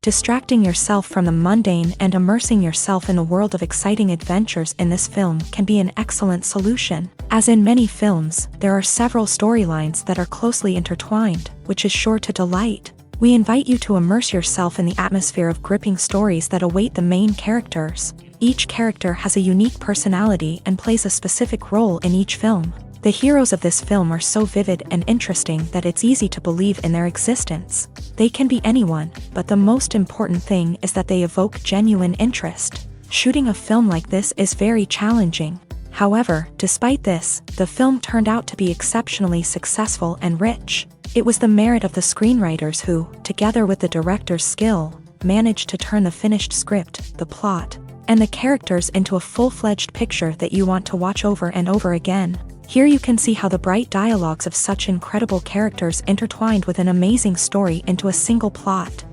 Distracting yourself from the mundane and immersing yourself in a world of exciting adventures in this film can be an excellent solution. As in many films, there are several storylines that are closely intertwined, which is sure to delight. We invite you to immerse yourself in the atmosphere of gripping stories that await the main characters. Each character has a unique personality and plays a specific role in each film. The heroes of this film are so vivid and interesting that it's easy to believe in their existence. They can be anyone, but the most important thing is that they evoke genuine interest. Shooting a film like this is very challenging. However, despite this, the film turned out to be exceptionally successful and rich. It was the merit of the screenwriters who, together with the director's skill, managed to turn the finished script, the plot, and the characters into a full-fledged picture that you want to watch over and over again. Here you can see how the bright dialogues of such incredible characters intertwined with an amazing story into a single plot.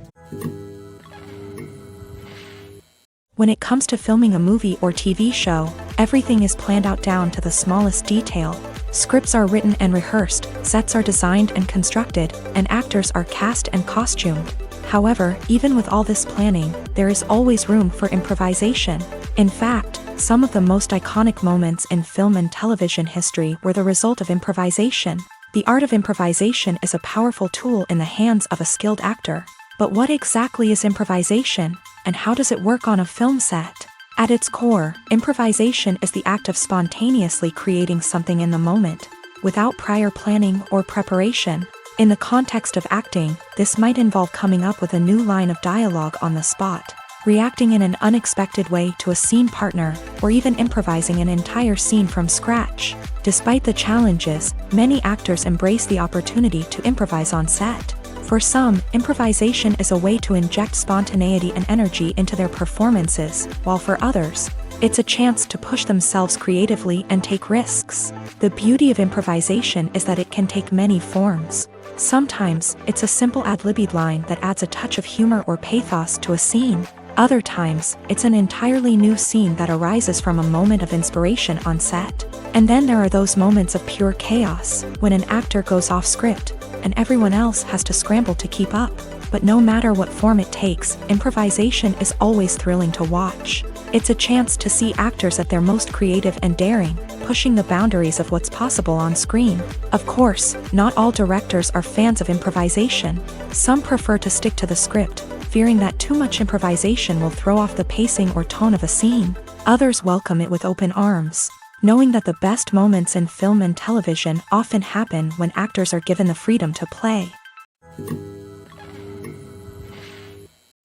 When it comes to filming a movie or TV show, everything is planned out down to the smallest detail. Scripts are written and rehearsed, sets are designed and constructed, and actors are cast and costumed. However, even with all this planning, there is always room for improvisation. In fact, some of the most iconic moments in film and television history were the result of improvisation. The art of improvisation is a powerful tool in the hands of a skilled actor. But what exactly is improvisation, and how does it work on a film set? At its core, improvisation is the act of spontaneously creating something in the moment, without prior planning or preparation. In the context of acting, this might involve coming up with a new line of dialogue on the spot, reacting in an unexpected way to a scene partner, or even improvising an entire scene from scratch. Despite the challenges, many actors embrace the opportunity to improvise on set. For some, improvisation is a way to inject spontaneity and energy into their performances, while for others, it's a chance to push themselves creatively and take risks. The beauty of improvisation is that it can take many forms. Sometimes, it's a simple ad-libbed line that adds a touch of humor or pathos to a scene. Other times, it's an entirely new scene that arises from a moment of inspiration on set. And then there are those moments of pure chaos, when an actor goes off script, and everyone else has to scramble to keep up. But no matter what form it takes, improvisation is always thrilling to watch. It's a chance to see actors at their most creative and daring, pushing the boundaries of what's possible on screen. Of course, not all directors are fans of improvisation. Some prefer to stick to the script, fearing that too much improvisation will throw off the pacing or tone of a scene. Others welcome it with open arms, knowing that the best moments in film and television often happen when actors are given the freedom to play.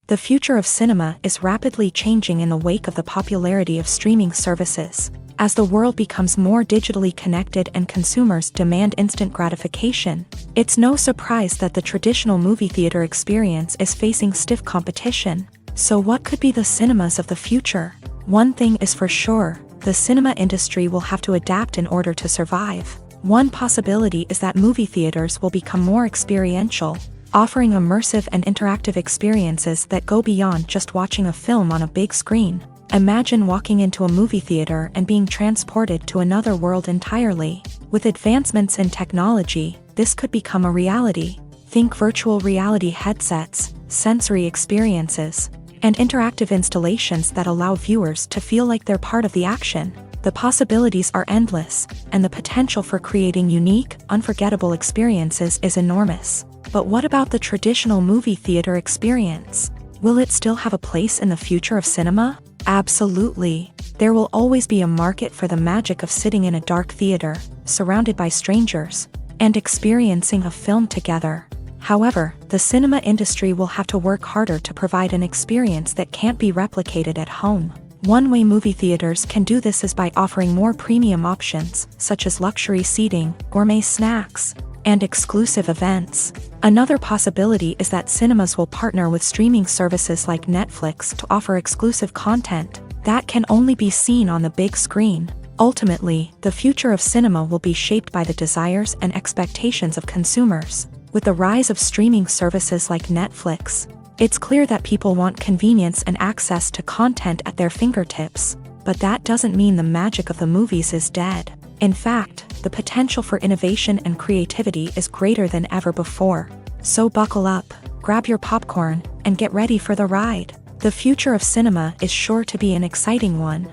The future of cinema is rapidly changing in the wake of the popularity of streaming services. As the world becomes more digitally connected and consumers demand instant gratification, it's no surprise that the traditional movie theater experience is facing stiff competition. So what could be the cinemas of the future? One thing is for sure, the cinema industry will have to adapt in order to survive. One possibility is that movie theaters will become more experiential, offering immersive and interactive experiences that go beyond just watching a film on a big screen. Imagine walking into a movie theater and being transported to another world entirely. With advancements in technology, this could become a reality. Think virtual reality headsets, sensory experiences, and interactive installations that allow viewers to feel like they're part of the action. The possibilities are endless, and the potential for creating unique, unforgettable experiences is enormous. But what about the traditional movie theater experience? Will it still have a place in the future of cinema? Absolutely. There will always be a market for the magic of sitting in a dark theater, surrounded by strangers, and experiencing a film together. However, the cinema industry will have to work harder to provide an experience that can't be replicated at home. One way movie theaters can do this is by offering more premium options, such as luxury seating, gourmet snacks, and exclusive events. Another possibility is that cinemas will partner with streaming services like Netflix to offer exclusive content that can only be seen on the big screen. Ultimately, the future of cinema will be shaped by the desires and expectations of consumers. With the rise of streaming services like Netflix, it's clear that people want convenience and access to content at their fingertips. But that doesn't mean the magic of the movies is dead. In fact, the potential for innovation and creativity is greater than ever before. So buckle up, grab your popcorn and get ready for the ride. The future of cinema is sure to be an exciting one.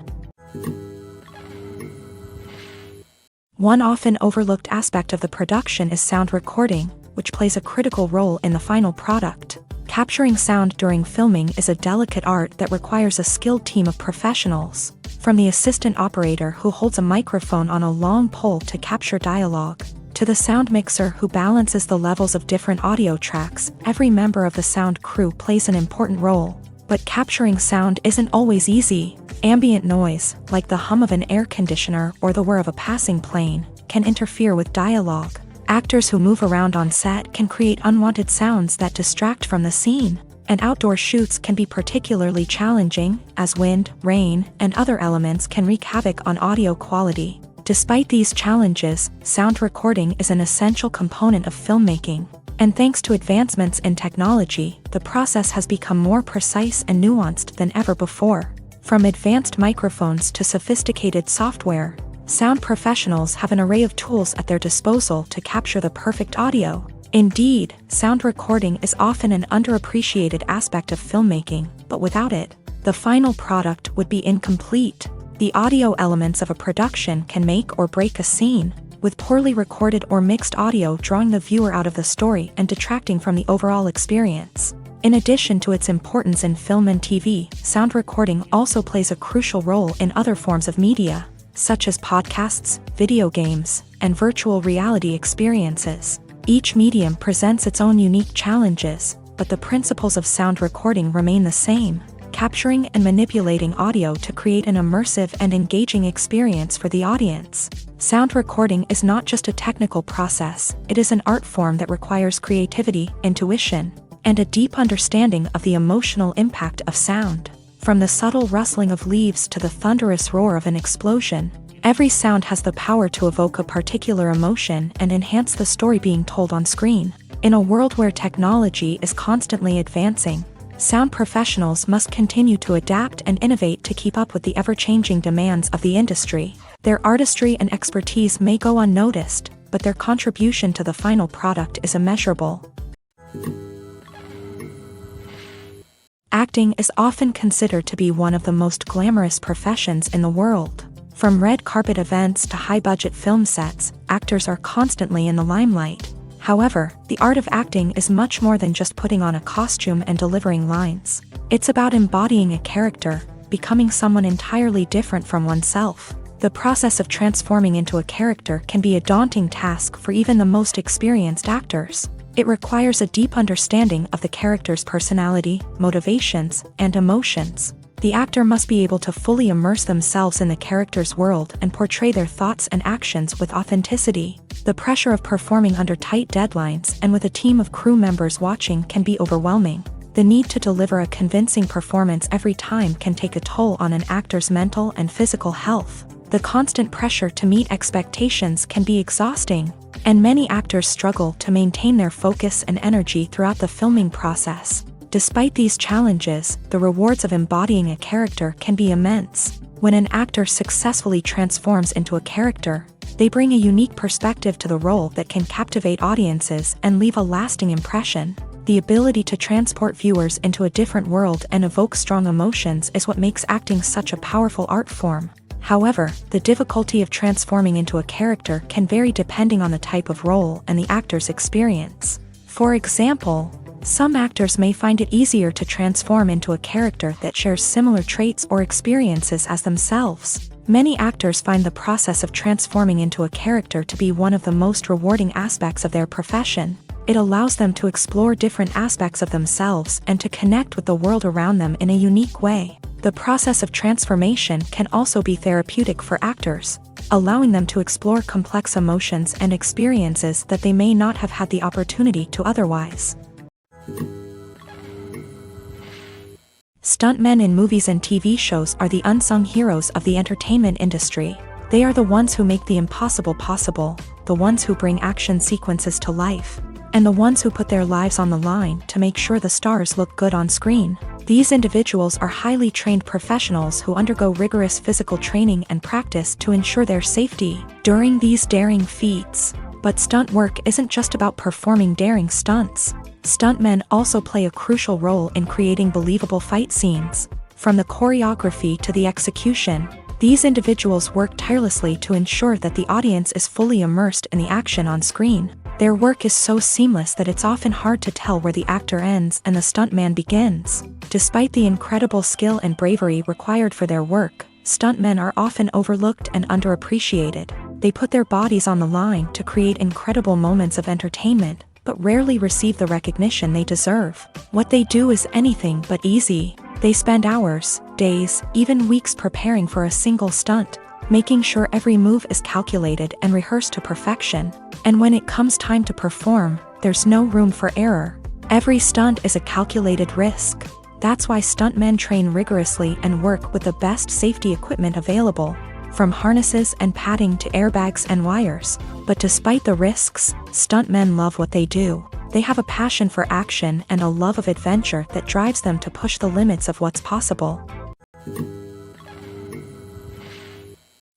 One often overlooked aspect of the production is sound recording, which plays a critical role in the final product. Capturing sound during filming is a delicate art that requires a skilled team of professionals. From the assistant operator who holds a microphone on a long pole to capture dialogue, to the sound mixer who balances the levels of different audio tracks, every member of the sound crew plays an important role. But capturing sound isn't always easy. Ambient noise, like the hum of an air conditioner or the whir of a passing plane, can interfere with dialogue. Actors who move around on set can create unwanted sounds that distract from the scene. And outdoor shoots can be particularly challenging, as wind, rain, and other elements can wreak havoc on audio quality. Despite these challenges, sound recording is an essential component of filmmaking. And thanks to advancements in technology, the process has become more precise and nuanced than ever before. From advanced microphones to sophisticated software, sound professionals have an array of tools at their disposal to capture the perfect audio. Indeed, sound recording is often an underappreciated aspect of filmmaking, but without it, the final product would be incomplete. The audio elements of a production can make or break a scene, with poorly recorded or mixed audio drawing the viewer out of the story and detracting from the overall experience. In addition to its importance in film and TV, sound recording also plays a crucial role in other forms of media, such as podcasts, video games, and virtual reality experiences. Each medium presents its own unique challenges, but the principles of sound recording remain the same, capturing and manipulating audio to create an immersive and engaging experience for the audience. Sound recording is not just a technical process, it is an art form that requires creativity, intuition, and a deep understanding of the emotional impact of sound. From the subtle rustling of leaves to the thunderous roar of an explosion, every sound has the power to evoke a particular emotion and enhance the story being told on screen. In a world where technology is constantly advancing, sound professionals must continue to adapt and innovate to keep up with the ever-changing demands of the industry. Their artistry and expertise may go unnoticed, but their contribution to the final product is immeasurable. Acting is often considered to be one of the most glamorous professions in the world. From red carpet events to high-budget film sets, actors are constantly in the limelight. However, the art of acting is much more than just putting on a costume and delivering lines. It's about embodying a character, becoming someone entirely different from oneself. The process of transforming into a character can be a daunting task for even the most experienced actors. It requires a deep understanding of the character's personality, motivations, and emotions. The actor must be able to fully immerse themselves in the character's world and portray their thoughts and actions with authenticity. The pressure of performing under tight deadlines and with a team of crew members watching can be overwhelming. The need to deliver a convincing performance every time can take a toll on an actor's mental and physical health. The constant pressure to meet expectations can be exhausting, and many actors struggle to maintain their focus and energy throughout the filming process. Despite these challenges, the rewards of embodying a character can be immense. When an actor successfully transforms into a character, they bring a unique perspective to the role that can captivate audiences and leave a lasting impression. The ability to transport viewers into a different world and evoke strong emotions is what makes acting such a powerful art form. However, the difficulty of transforming into a character can vary depending on the type of role and the actor's experience. For example, some actors may find it easier to transform into a character that shares similar traits or experiences as themselves. Many actors find the process of transforming into a character to be one of the most rewarding aspects of their profession. It allows them to explore different aspects of themselves and to connect with the world around them in a unique way. The process of transformation can also be therapeutic for actors, allowing them to explore complex emotions and experiences that they may not have had the opportunity to otherwise. Stuntmen in movies and TV shows are the unsung heroes of the entertainment industry. They are the ones who make the impossible possible, the ones who bring action sequences to life, and the ones who put their lives on the line to make sure the stars look good on screen. These individuals are highly trained professionals who undergo rigorous physical training and practice to ensure their safety during these daring feats. But stunt work isn't just about performing daring stunts. Stuntmen also play a crucial role in creating believable fight scenes. From the choreography to the execution, these individuals work tirelessly to ensure that the audience is fully immersed in the action on screen. Their work is so seamless that it's often hard to tell where the actor ends and the stuntman begins. Despite the incredible skill and bravery required for their work, stuntmen are often overlooked and underappreciated. They put their bodies on the line to create incredible moments of entertainment, but rarely receive the recognition they deserve. What they do is anything but easy. They spend hours, days, even weeks preparing for a single stunt, making sure every move is calculated and rehearsed to perfection. And when it comes time to perform, there's no room for error. Every stunt is a calculated risk. That's why stuntmen train rigorously and work with the best safety equipment available, from harnesses and padding to airbags and wires. But despite the risks, stuntmen love what they do. They have a passion for action and a love of adventure that drives them to push the limits of what's possible.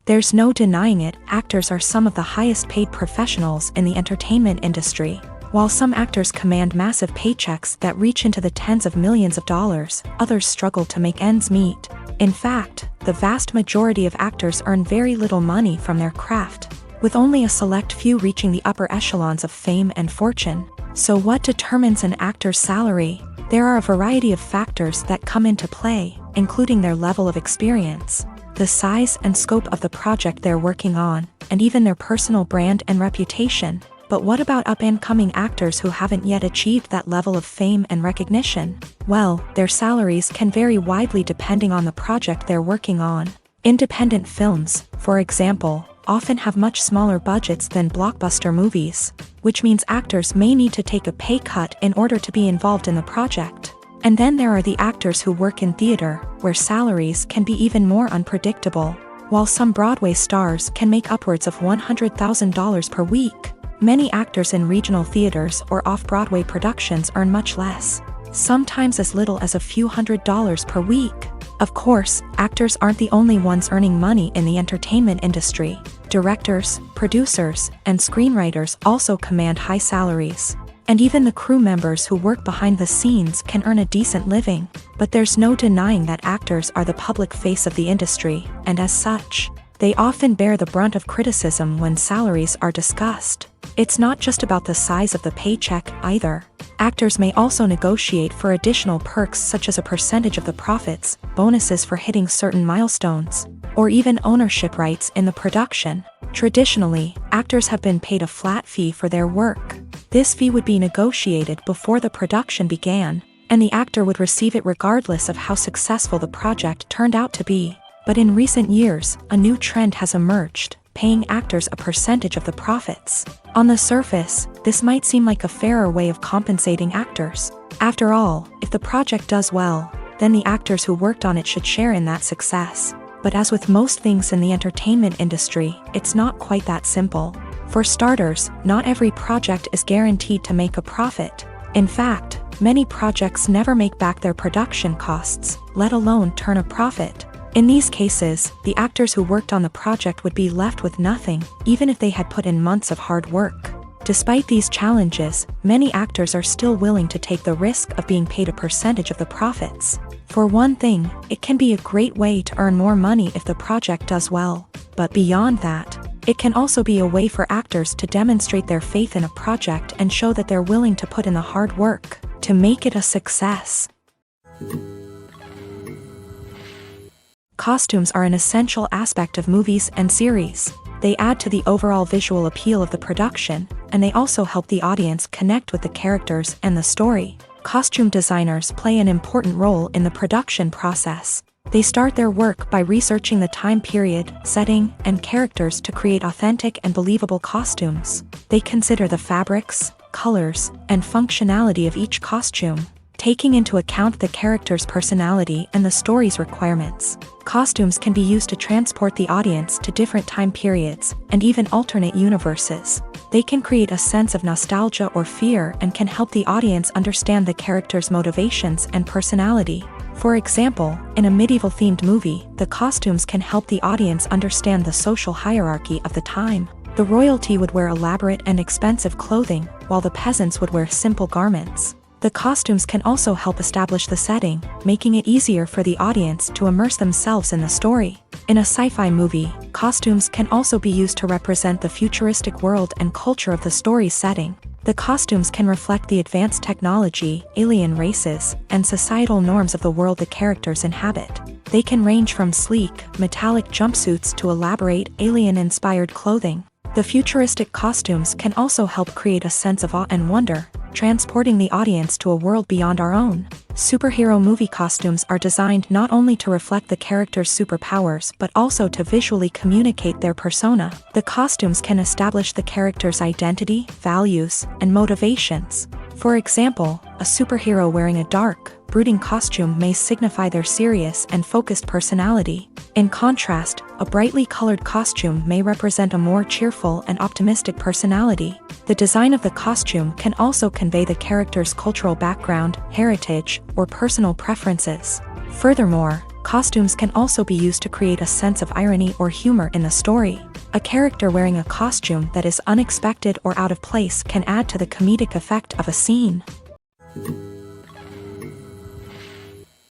There's no denying it, actors are some of the highest paid professionals in the entertainment industry. While some actors command massive paychecks that reach into the tens of millions of dollars, others struggle to make ends meet. In fact, the vast majority of actors earn very little money from their craft, with only a select few reaching the upper echelons of fame and fortune. So what determines an actor's salary? There are a variety of factors that come into play, including their level of experience, the size and scope of the project they're working on, and even their personal brand and reputation. But what about up-and-coming actors who haven't yet achieved that level of fame and recognition? Well, their salaries can vary widely depending on the project they're working on. Independent films, for example, often have much smaller budgets than blockbuster movies, which means actors may need to take a pay cut in order to be involved in the project. And then there are the actors who work in theater, where salaries can be even more unpredictable. While some Broadway stars can make upwards of $100,000 per week, many actors in regional theaters or off-Broadway productions earn much less, sometimes as little as a few $100s per week. Of course, actors aren't the only ones earning money in the entertainment industry. Directors, producers, and screenwriters also command high salaries. And even the crew members who work behind the scenes can earn a decent living. But there's no denying that actors are the public face of the industry, and as such, they often bear the brunt of criticism when salaries are discussed. It's not just about the size of the paycheck either. Actors may also negotiate for additional perks such as a percentage of the profits, bonuses for hitting certain milestones, or even ownership rights in the production. Traditionally, actors have been paid a flat fee for their work. This fee would be negotiated before the production began, and the actor would receive it regardless of how successful the project turned out to be. But in recent years, a new trend has emerged, paying actors a percentage of the profits. On the surface, this might seem like a fairer way of compensating actors. After all, if the project does well, then the actors who worked on it should share in that success. But as with most things in the entertainment industry, it's not quite that simple. For starters, not every project is guaranteed to make a profit. In fact, many projects never make back their production costs, let alone turn a profit. In these cases, the actors who worked on the project would be left with nothing, even if they had put in months of hard work. Despite these challenges, many actors are still willing to take the risk of being paid a percentage of the profits. For one thing, it can be a great way to earn more money if the project does well. But beyond that, it can also be a way for actors to demonstrate their faith in a project and show that they're willing to put in the hard work to make it a success. Costumes are an essential aspect of movies and series. They add to the overall visual appeal of the production, and they also help the audience connect with the characters and the story. Costume designers play an important role in the production process. They start their work by researching the time period, setting, and characters to create authentic and believable costumes. They consider the fabrics, colors, and functionality of each costume, taking into account the character's personality and the story's requirements. Costumes can be used to transport the audience to different time periods, and even alternate universes. They can create a sense of nostalgia or fear and can help the audience understand the character's motivations and personality. For example, in a medieval-themed movie, the costumes can help the audience understand the social hierarchy of the time. The royalty would wear elaborate and expensive clothing, while the peasants would wear simple garments. The costumes can also help establish the setting, making it easier for the audience to immerse themselves in the story. In a sci-fi movie, costumes can also be used to represent the futuristic world and culture of the story's setting. The costumes can reflect the advanced technology, alien races, and societal norms of the world the characters inhabit. They can range from sleek, metallic jumpsuits to elaborate, alien-inspired clothing. The futuristic costumes can also help create a sense of awe and wonder, transporting the audience to a world beyond our own. Superhero movie costumes are designed not only to reflect the character's superpowers but also to visually communicate their persona. The costumes can establish the character's identity, values, and motivations. For example, a superhero wearing a dark, brooding costume may signify their serious and focused personality. In contrast, a brightly colored costume may represent a more cheerful and optimistic personality. The design of the costume can also convey the character's cultural background, heritage, or personal preferences. Furthermore, costumes can also be used to create a sense of irony or humor in the story. A character wearing a costume that is unexpected or out of place can add to the comedic effect of a scene.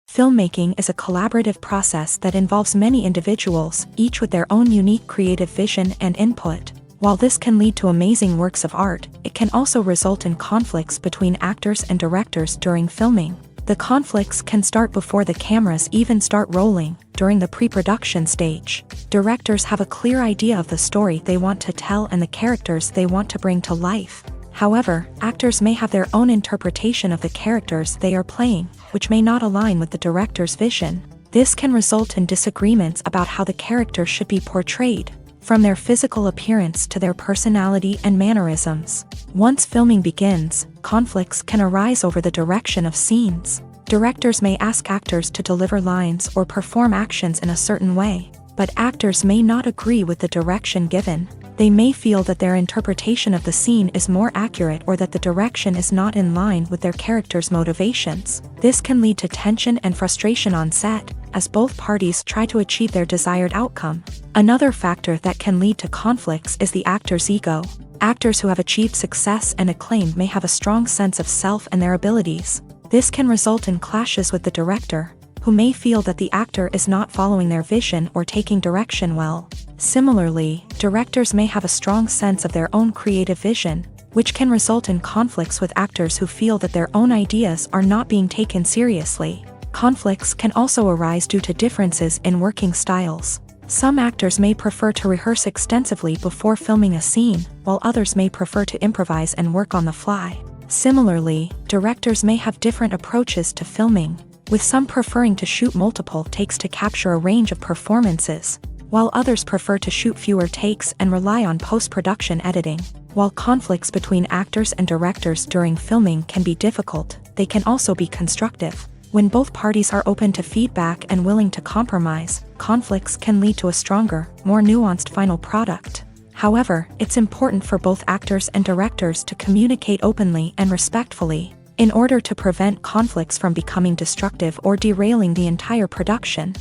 Filmmaking is a collaborative process that involves many individuals, each with their own unique creative vision and input. While this can lead to amazing works of art, it can also result in conflicts between actors and directors during filming. The conflicts can start before the cameras even start rolling, during the pre-production stage. Directors have a clear idea of the story they want to tell and the characters they want to bring to life. However, actors may have their own interpretation of the characters they are playing, which may not align with the director's vision. This can result in disagreements about how the character should be portrayed, from their physical appearance to their personality and mannerisms. Once filming begins, conflicts can arise over the direction of scenes. Directors may ask actors to deliver lines or perform actions in a certain way, but actors may not agree with the direction given. They may feel that their interpretation of the scene is more accurate or that the direction is not in line with their character's motivations. This can lead to tension and frustration on set, as both parties try to achieve their desired outcome. Another factor that can lead to conflicts is the actor's ego. Actors who have achieved success and acclaim may have a strong sense of self and their abilities. This can result in clashes with the director, who may feel that the actor is not following their vision or taking direction well. Similarly, directors may have a strong sense of their own creative vision, which can result in conflicts with actors who feel that their own ideas are not being taken seriously. Conflicts can also arise due to differences in working styles. Some actors may prefer to rehearse extensively before filming a scene, while others may prefer to improvise and work on the fly. Similarly, directors may have different approaches to filming, with some preferring to shoot multiple takes to capture a range of performances, while others prefer to shoot fewer takes and rely on post-production editing. While conflicts between actors and directors during filming can be difficult, they can also be constructive. When both parties are open to feedback and willing to compromise, conflicts can lead to a stronger, more nuanced final product. However, it's important for both actors and directors to communicate openly and respectfully, in order to prevent conflicts from becoming destructive or derailing the entire production.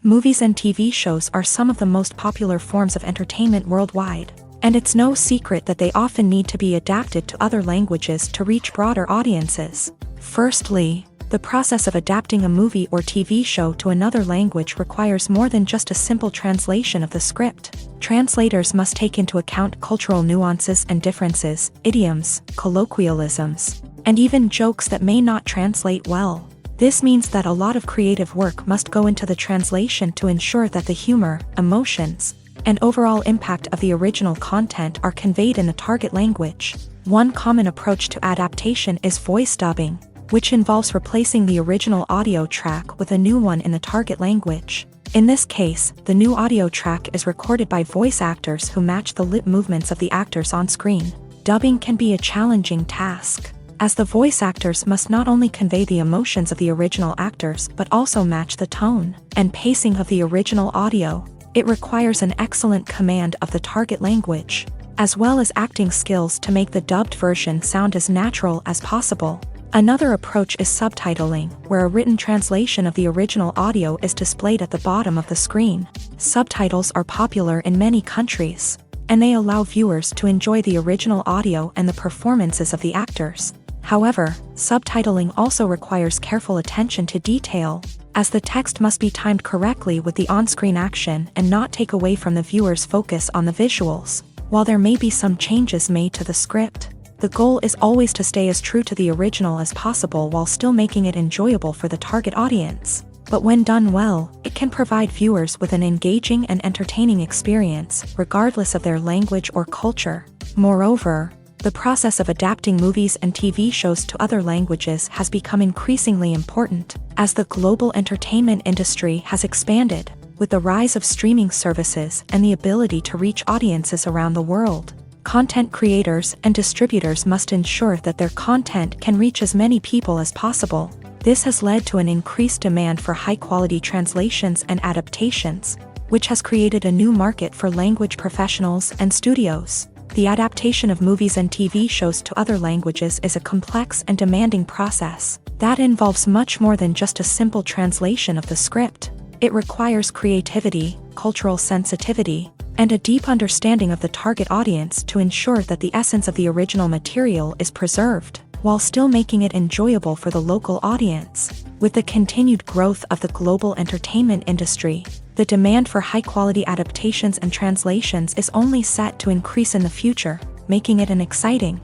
Movies and TV shows are some of the most popular forms of entertainment worldwide, and it's no secret that they often need to be adapted to other languages to reach broader audiences. Firstly, the process of adapting a movie or TV show to another language requires more than just a simple translation of the script. Translators must take into account cultural nuances and differences, idioms, colloquialisms, and even jokes that may not translate well. This means that a lot of creative work must go into the translation to ensure that the humor, emotions, and overall impact of the original content are conveyed in the target language. One common approach to adaptation is voice dubbing, which involves replacing the original audio track with a new one in the target language. In this case, the new audio track is recorded by voice actors who match the lip movements of the actors on screen. Dubbing can be a challenging task, as the voice actors must not only convey the emotions of the original actors but also match the tone and pacing of the original audio. It requires an excellent command of the target language, as well as acting skills to make the dubbed version sound as natural as possible. Another approach is subtitling, where a written translation of the original audio is displayed at the bottom of the screen. Subtitles are popular in many countries, and they allow viewers to enjoy the original audio and the performances of the actors. However, subtitling also requires careful attention to detail, as the text must be timed correctly with the on-screen action and not take away from the viewer's focus on the visuals. While there may be some changes made to the script, the goal is always to stay as true to the original as possible while still making it enjoyable for the target audience. But when done well, it can provide viewers with an engaging and entertaining experience, regardless of their language or culture. Moreover, the process of adapting movies and TV shows to other languages has become increasingly important, as the global entertainment industry has expanded, with the rise of streaming services and the ability to reach audiences around the world. Content creators and distributors must ensure that their content can reach as many people as possible. This has led to an increased demand for high-quality translations and adaptations, which has created a new market for language professionals and studios. The adaptation of movies and TV shows to other languages is a complex and demanding process that involves much more than just a simple translation of the script. It requires creativity, cultural sensitivity, and a deep understanding of the target audience to ensure that the essence of the original material is preserved, while still making it enjoyable for the local audience. With the continued growth of the global entertainment industry, the demand for high-quality adaptations and translations is only set to increase in the future, making it an exciting.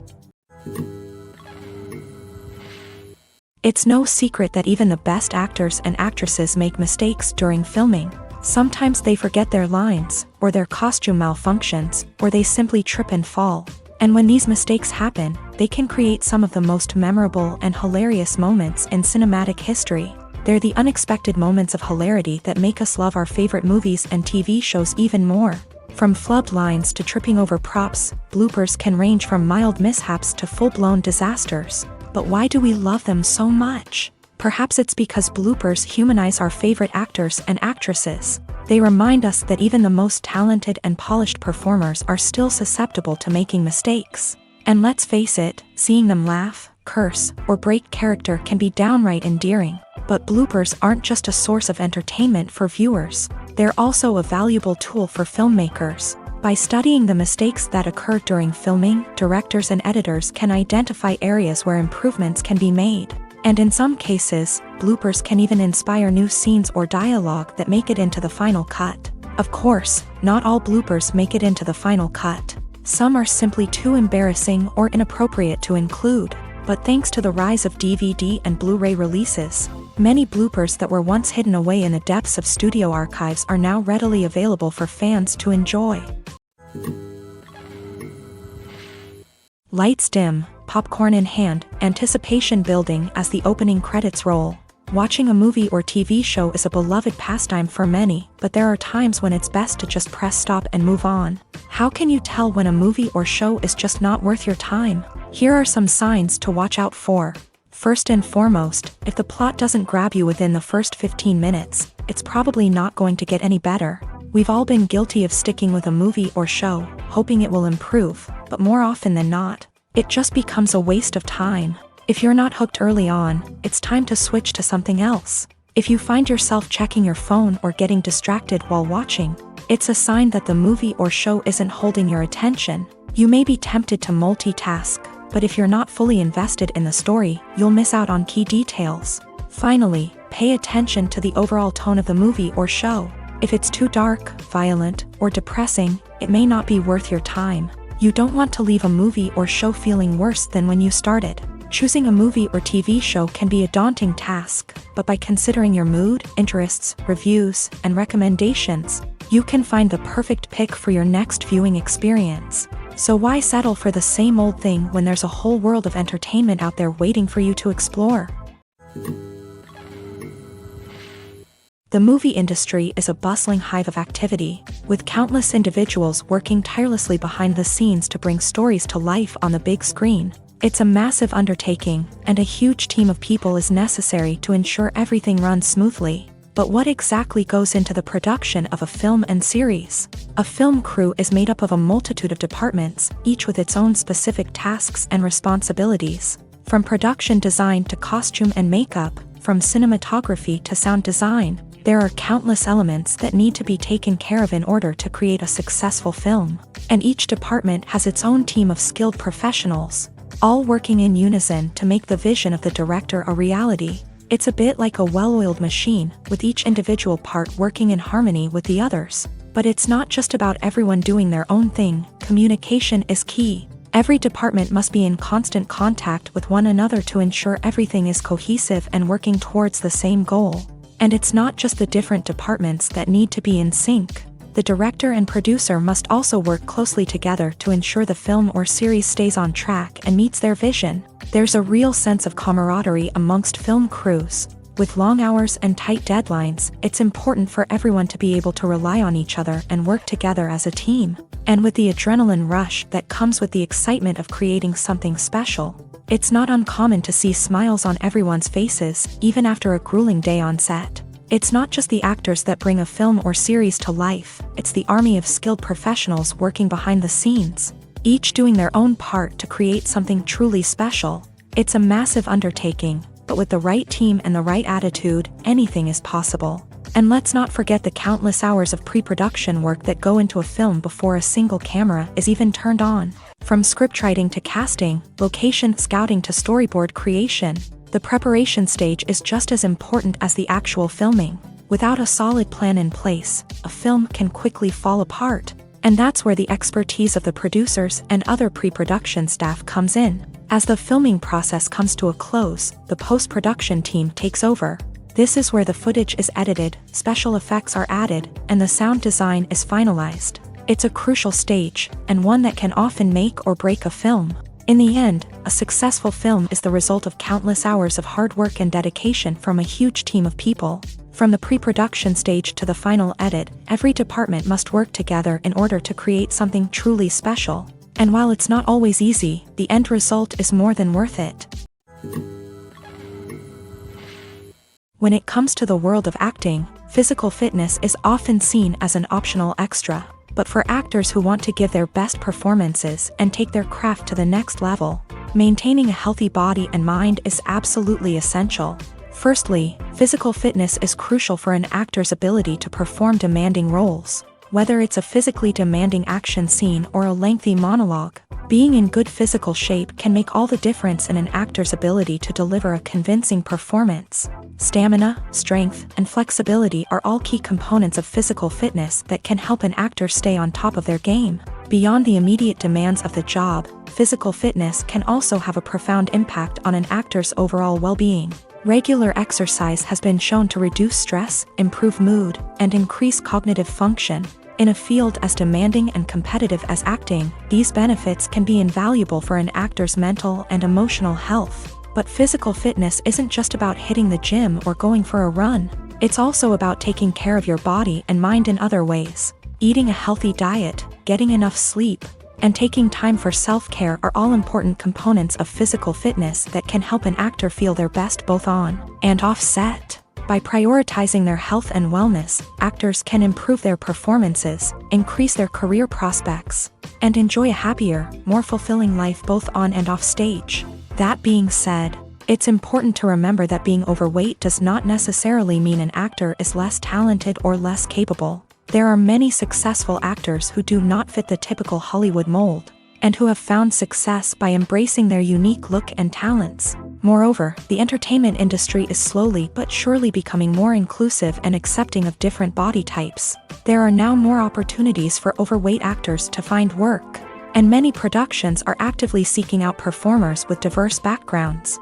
It's no secret that even the best actors and actresses make mistakes during filming. Sometimes they forget their lines, or their costume malfunctions, or they simply trip and fall. And when these mistakes happen, they can create some of the most memorable and hilarious moments in cinematic history. They're the unexpected moments of hilarity that make us love our favorite movies and TV shows even more. From flubbed lines to tripping over props, bloopers can range from mild mishaps to full-blown disasters. But why do we love them so much? Perhaps it's because bloopers humanize our favorite actors and actresses. They remind us that even the most talented and polished performers are still susceptible to making mistakes. And let's face it, seeing them laugh, curse, or break character can be downright endearing. But bloopers aren't just a source of entertainment for viewers. They're also a valuable tool for filmmakers. By studying the mistakes that occur during filming, directors and editors can identify areas where improvements can be made. And in some cases, bloopers can even inspire new scenes or dialogue that make it into the final cut. Of course, not all bloopers make it into the final cut. Some are simply too embarrassing or inappropriate to include. But thanks to the rise of DVD and Blu-ray releases, many bloopers that were once hidden away in the depths of studio archives are now readily available for fans to enjoy. Lights dim, popcorn in hand, anticipation building as the opening credits roll. Watching a movie or TV show is a beloved pastime for many, but there are times when it's best to just press stop and move on. How can you tell when a movie or show is just not worth your time? Here are some signs to watch out for. First and foremost, if the plot doesn't grab you within the first 15 minutes, it's probably not going to get any better. We've all been guilty of sticking with a movie or show, hoping it will improve, but more often than not, it just becomes a waste of time. If you're not hooked early on, it's time to switch to something else. If you find yourself checking your phone or getting distracted while watching, it's a sign that the movie or show isn't holding your attention. You may be tempted to multitask, but if you're not fully invested in the story, you'll miss out on key details. Finally, pay attention to the overall tone of the movie or show. If it's too dark, violent, or depressing, it may not be worth your time. You don't want to leave a movie or show feeling worse than when you started. Choosing a movie or TV show can be a daunting task, but by considering your mood, interests, reviews, and recommendations, you can find the perfect pick for your next viewing experience. So why settle for the same old thing when there's a whole world of entertainment out there waiting for you to explore? The movie industry is a bustling hive of activity, with countless individuals working tirelessly behind the scenes to bring stories to life on the big screen. It's a massive undertaking, and a huge team of people is necessary to ensure everything runs smoothly. But what exactly goes into the production of a film and series? A film crew is made up of a multitude of departments, each with its own specific tasks and responsibilities. From production design to costume and makeup, from cinematography to sound design, there are countless elements that need to be taken care of in order to create a successful film. And each department has its own team of skilled professionals, all working in unison to make the vision of the director a reality. It's a bit like a well-oiled machine, with each individual part working in harmony with the others. But it's not just about everyone doing their own thing. Communication is key. Every department must be in constant contact with one another to ensure everything is cohesive and working towards the same goal. And it's not just the different departments that need to be in sync. The director and producer must also work closely together to ensure the film or series stays on track and meets their vision. There's a real sense of camaraderie amongst film crews. With long hours and tight deadlines, it's important for everyone to be able to rely on each other and work together as a team. And with the adrenaline rush that comes with the excitement of creating something special, it's not uncommon to see smiles on everyone's faces, even after a grueling day on set. It's not just the actors that bring a film or series to life, it's the army of skilled professionals working behind the scenes, each doing their own part to create something truly special. It's a massive undertaking, but with the right team and the right attitude, anything is possible. And let's not forget the countless hours of pre-production work that go into a film before a single camera is even turned on. From scriptwriting to casting, location scouting to storyboard creation, the preparation stage is just as important as the actual filming. Without a solid plan in place, a film can quickly fall apart. And that's where the expertise of the producers and other pre-production staff comes in. As the filming process comes to a close, the post-production team takes over. This is where the footage is edited, special effects are added, and the sound design is finalized. It's a crucial stage, and one that can often make or break a film. In the end, a successful film is the result of countless hours of hard work and dedication from a huge team of people. From the pre-production stage to the final edit, every department must work together in order to create something truly special. And while it's not always easy, the end result is more than worth it. When it comes to the world of acting, physical fitness is often seen as an optional extra. But for actors who want to give their best performances and take their craft to the next level, maintaining a healthy body and mind is absolutely essential. Firstly, physical fitness is crucial for an actor's ability to perform demanding roles. Whether it's a physically demanding action scene or a lengthy monologue, being in good physical shape can make all the difference in an actor's ability to deliver a convincing performance. Stamina, strength, and flexibility are all key components of physical fitness that can help an actor stay on top of their game. Beyond the immediate demands of the job, physical fitness can also have a profound impact on an actor's overall well-being. Regular exercise has been shown to reduce stress, improve mood, and increase cognitive function. In a field as demanding and competitive as acting, these benefits can be invaluable for an actor's mental and emotional health. But physical fitness isn't just about hitting the gym or going for a run. It's also about taking care of your body and mind in other ways. Eating a healthy diet, getting enough sleep, and taking time for self-care are all important components of physical fitness that can help an actor feel their best both on and off set. By prioritizing their health and wellness, actors can improve their performances, increase their career prospects, and enjoy a happier, more fulfilling life both on and off stage. That being said, it's important to remember that being overweight does not necessarily mean an actor is less talented or less capable. There are many successful actors who do not fit the typical Hollywood mold, and who have found success by embracing their unique look and talents. Moreover, the entertainment industry is slowly but surely becoming more inclusive and accepting of different body types. There are now more opportunities for overweight actors to find work, and many productions are actively seeking out performers with diverse backgrounds.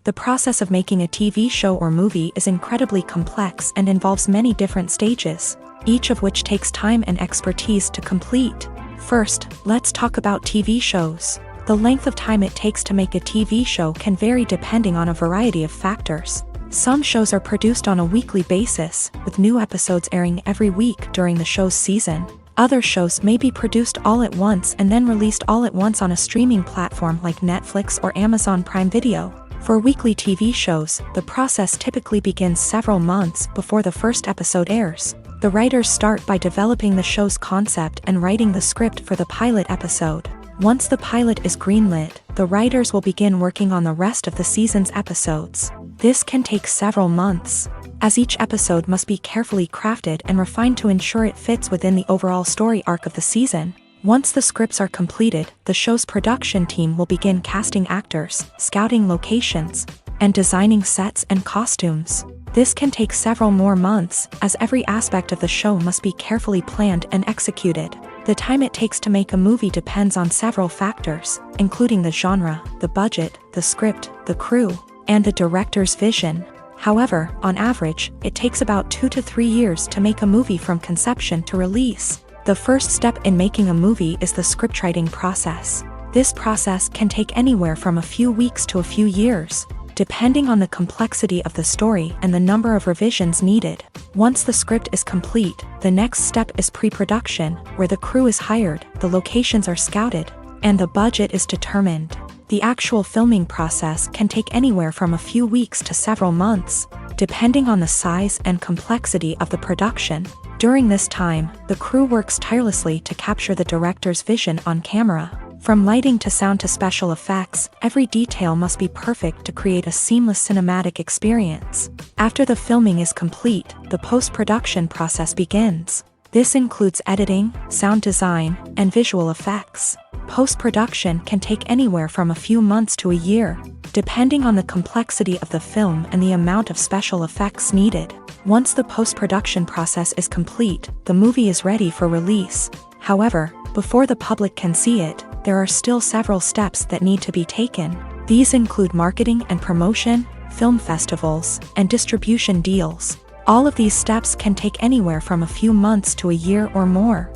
The process of making a TV show or movie is incredibly complex and involves many different stages, each of which takes time and expertise to complete. First, let's talk about TV shows. The length of time it takes to make a TV show can vary depending on a variety of factors. Some shows are produced on a weekly basis, with new episodes airing every week during the show's season. Other shows may be produced all at once and then released all at once on a streaming platform like Netflix or Amazon Prime Video. For weekly TV shows, the process typically begins several months before the first episode airs. The writers start by developing the show's concept and writing the script for the pilot episode. Once the pilot is greenlit, the writers will begin working on the rest of the season's episodes. This can take several months. as each episode must be carefully crafted and refined to ensure it fits within the overall story arc of the season. Once the scripts are completed, the show's production team will begin casting actors, scouting locations, and designing sets and costumes. This can take several more months, as every aspect of the show must be carefully planned and executed. The time it takes to make a movie depends on several factors, including the genre, the budget, the script, the crew, and the director's vision. However, on average, it takes about 2 to 3 years to make a movie from conception to release. The first step in making a movie is the scriptwriting process. This process can take anywhere from a few weeks to a few years, depending on the complexity of the story and the number of revisions needed. Once the script is complete, the next step is pre-production, where the crew is hired, the locations are scouted, and the budget is determined. The actual filming process can take anywhere from a few weeks to several months, depending on the size and complexity of the production. During this time, the crew works tirelessly to capture the director's vision on camera. From lighting to sound to special effects, every detail must be perfect to create a seamless cinematic experience. After the filming is complete, the post-production process begins. This includes editing, sound design, and visual effects. Post-production can take anywhere from a few months to a year, depending on the complexity of the film and the amount of special effects needed. Once the post-production process is complete, the movie is ready for release. However, before the public can see it, there are still several steps that need to be taken. These include marketing and promotion, film festivals, and distribution deals. All of these steps can take anywhere from a few months to a year or more.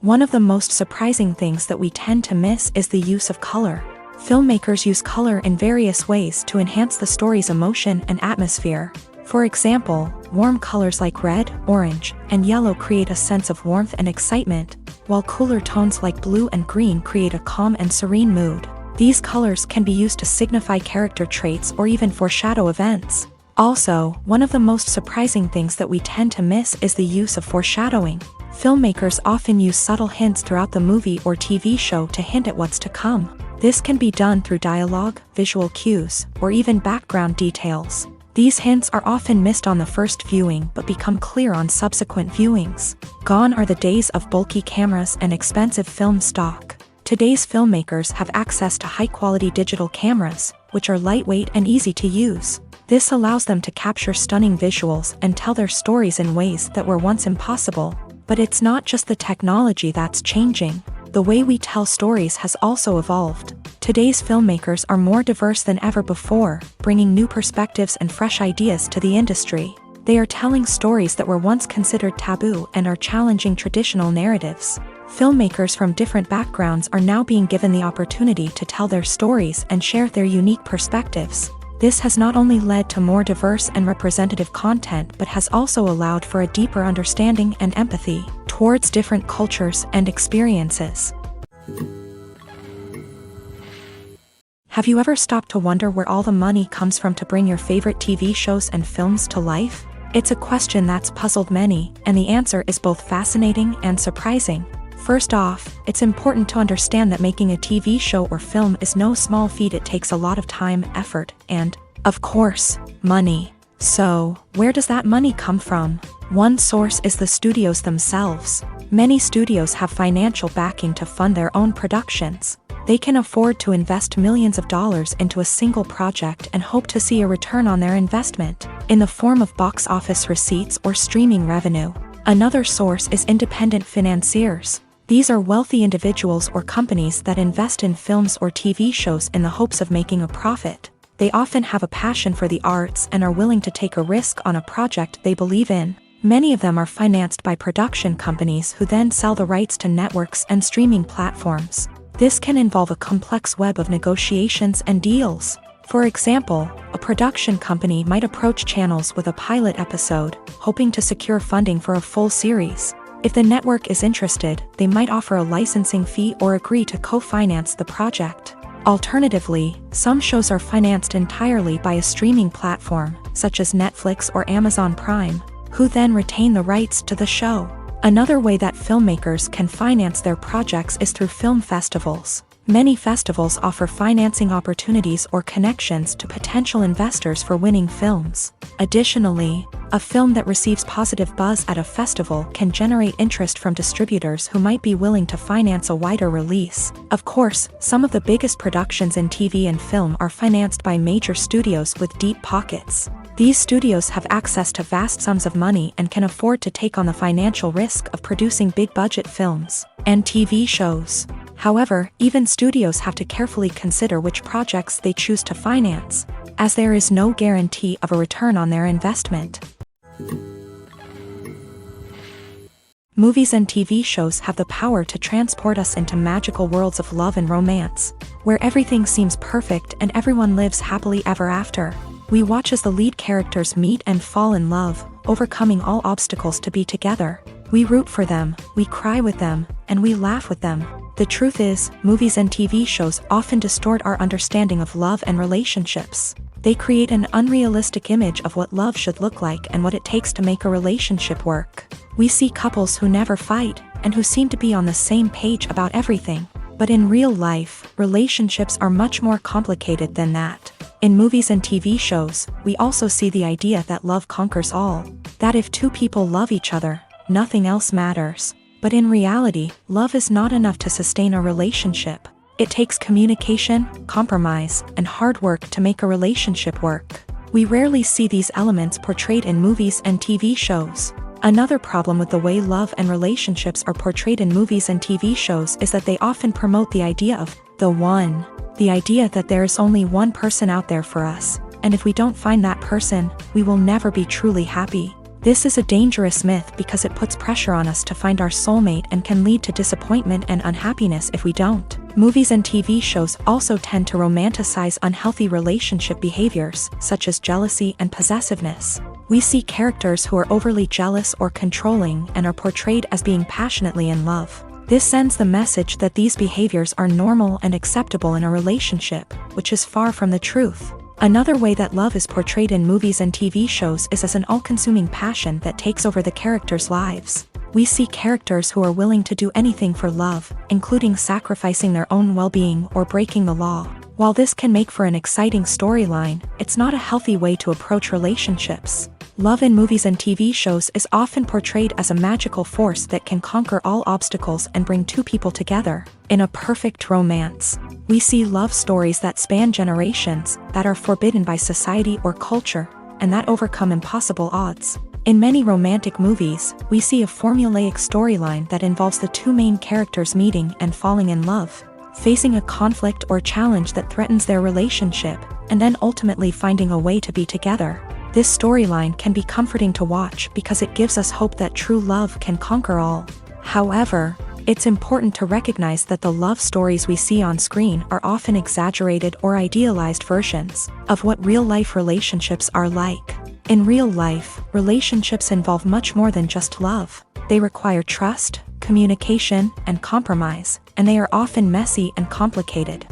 One of the most surprising things that we tend to miss is the use of color. Filmmakers use color in various ways to enhance the story's emotion and atmosphere. For example, warm colors like red, orange, and yellow create a sense of warmth and excitement, while cooler tones like blue and green create a calm and serene mood. These colors can be used to signify character traits or even foreshadow events. Also, one of the most surprising things that we tend to miss is the use of foreshadowing. Filmmakers often use subtle hints throughout the movie or TV show to hint at what's to come. This can be done through dialogue, visual cues, or even background details. These hints are often missed on the first viewing but become clear on subsequent viewings. Gone are the days of bulky cameras and expensive film stock. Today's filmmakers have access to high-quality digital cameras, which are lightweight and easy to use. This allows them to capture stunning visuals and tell their stories in ways that were once impossible. But it's not just the technology that's changing. The way we tell stories has also evolved. Today's filmmakers are more diverse than ever before, bringing new perspectives and fresh ideas to the industry. They are telling stories that were once considered taboo and are challenging traditional narratives. Filmmakers from different backgrounds are now being given the opportunity to tell their stories and share their unique perspectives. This has not only led to more diverse and representative content but has also allowed for a deeper understanding and empathy towards different cultures and experiences. Have you ever stopped to wonder where all the money comes from to bring your favorite TV shows and films to life? It's a question that's puzzled many, and the answer is both fascinating and surprising. First off, it's important to understand that making a TV show or film is no small feat. It takes a lot of time, effort, and, of course, money. So, where does that money come from? One source is the studios themselves. Many studios have financial backing to fund their own productions. They can afford to invest millions of dollars into a single project and hope to see a return on their investment, in the form of box office receipts or streaming revenue. Another source is independent financiers. These are wealthy individuals or companies that invest in films or TV shows in the hopes of making a profit. They often have a passion for the arts and are willing to take a risk on a project they believe in. Many of them are financed by production companies who then sell the rights to networks and streaming platforms. This can involve a complex web of negotiations and deals. For example, a production company might approach channels with a pilot episode, hoping to secure funding for a full series. If the network is interested, they might offer a licensing fee or agree to co-finance the project. Alternatively, some shows are financed entirely by a streaming platform, such as Netflix or Amazon Prime, who then retain the rights to the show. Another way that filmmakers can finance their projects is through film festivals. Many festivals offer financing opportunities or connections to potential investors for winning films. Additionally, a film that receives positive buzz at a festival can generate interest from distributors who might be willing to finance a wider release. Of course, some of the biggest productions in TV and film are financed by major studios with deep pockets. These studios have access to vast sums of money and can afford to take on the financial risk of producing big-budget films and TV shows. However, even studios have to carefully consider which projects they choose to finance, as there is no guarantee of a return on their investment. Movies and TV shows have the power to transport us into magical worlds of love and romance, where everything seems perfect and everyone lives happily ever after. We watch as the lead characters meet and fall in love, overcoming all obstacles to be together. We root for them, we cry with them, and we laugh with them. The truth is, movies and TV shows often distort our understanding of love and relationships. They create an unrealistic image of what love should look like and what it takes to make a relationship work. We see couples who never fight, and who seem to be on the same page about everything. But in real life, relationships are much more complicated than that. In movies and TV shows, we also see the idea that love conquers all. That if two people love each other, nothing else matters. But in reality, love is not enough to sustain a relationship. It takes communication, compromise, and hard work to make a relationship work. We rarely see these elements portrayed in movies and TV shows. Another problem with the way love and relationships are portrayed in movies and TV shows is that they often promote the idea of the one. The idea that there is only one person out there for us, and if we don't find that person, we will never be truly happy. This is a dangerous myth because it puts pressure on us to find our soulmate and can lead to disappointment and unhappiness if we don't. Movies and TV shows also tend to romanticize unhealthy relationship behaviors, such as jealousy and possessiveness. We see characters who are overly jealous or controlling and are portrayed as being passionately in love. This sends the message that these behaviors are normal and acceptable in a relationship, which is far from the truth. Another way that love is portrayed in movies and TV shows is as an all-consuming passion that takes over the characters' lives. We see characters who are willing to do anything for love, including sacrificing their own well-being or breaking the law. While this can make for an exciting storyline, it's not a healthy way to approach relationships. Love in movies and TV shows is often portrayed as a magical force that can conquer all obstacles and bring two people together in a perfect romance. We see love stories that span generations, that are forbidden by society or culture, and that overcome impossible odds. In many romantic movies, we see a formulaic storyline that involves the two main characters meeting and falling in love, facing a conflict or challenge that threatens their relationship, and then ultimately finding a way to be together. This storyline can be comforting to watch because it gives us hope that true love can conquer all. However, it's important to recognize that the love stories we see on screen are often exaggerated or idealized versions of what real-life relationships are like. In real life, relationships involve much more than just love. They require trust, communication, and compromise, and they are often messy and complicated.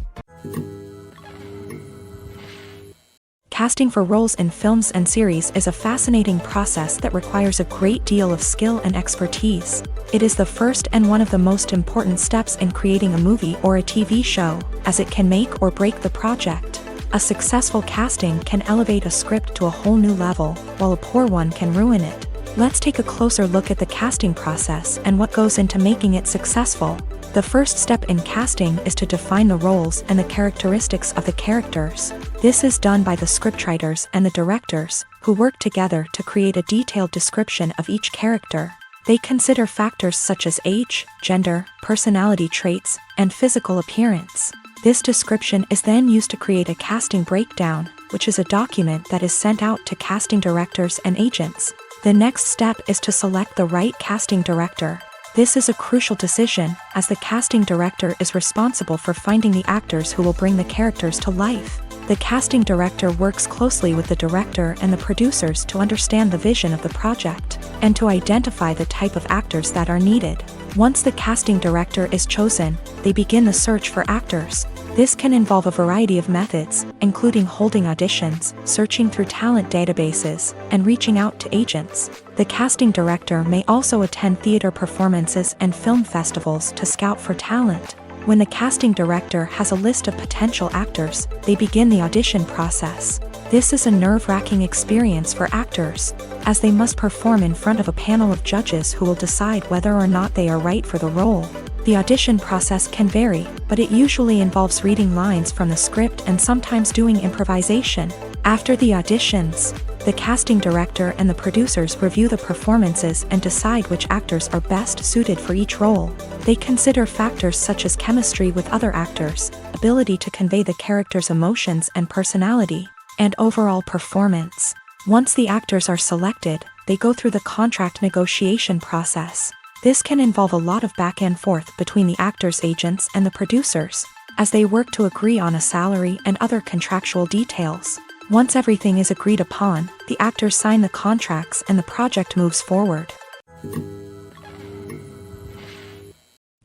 Casting for roles in films and series is a fascinating process that requires a great deal of skill and expertise. It is the first and one of the most important steps in creating a movie or a TV show, as it can make or break the project. A successful casting can elevate a script to a whole new level, while a poor one can ruin it. Let's take a closer look at the casting process and what goes into making it successful. The first step in casting is to define the roles and the characteristics of the characters. This is done by the scriptwriters and the directors, who work together to create a detailed description of each character. They consider factors such as age, gender, personality traits, and physical appearance. This description is then used to create a casting breakdown, which is a document that is sent out to casting directors and agents. The next step is to select the right casting director. This is a crucial decision, as the casting director is responsible for finding the actors who will bring the characters to life. The casting director works closely with the director and the producers to understand the vision of the project, and to identify the type of actors that are needed. Once the casting director is chosen, they begin the search for actors. This can involve a variety of methods, including holding auditions, searching through talent databases, and reaching out to agents. The casting director may also attend theater performances and film festivals to scout for talent. When the casting director has a list of potential actors, they begin the audition process. This is a nerve-wracking experience for actors, as they must perform in front of a panel of judges who will decide whether or not they are right for the role. The audition process can vary, but it usually involves reading lines from the script and sometimes doing improvisation. After the auditions, the casting director and the producers review the performances and decide which actors are best suited for each role. They consider factors such as chemistry with other actors, ability to convey the character's emotions and personality, and overall performance. Once the actors are selected, they go through the contract negotiation process. This can involve a lot of back and forth between the actors' agents and the producers, as they work to agree on a salary and other contractual details. Once everything is agreed upon, the actors sign the contracts and the project moves forward.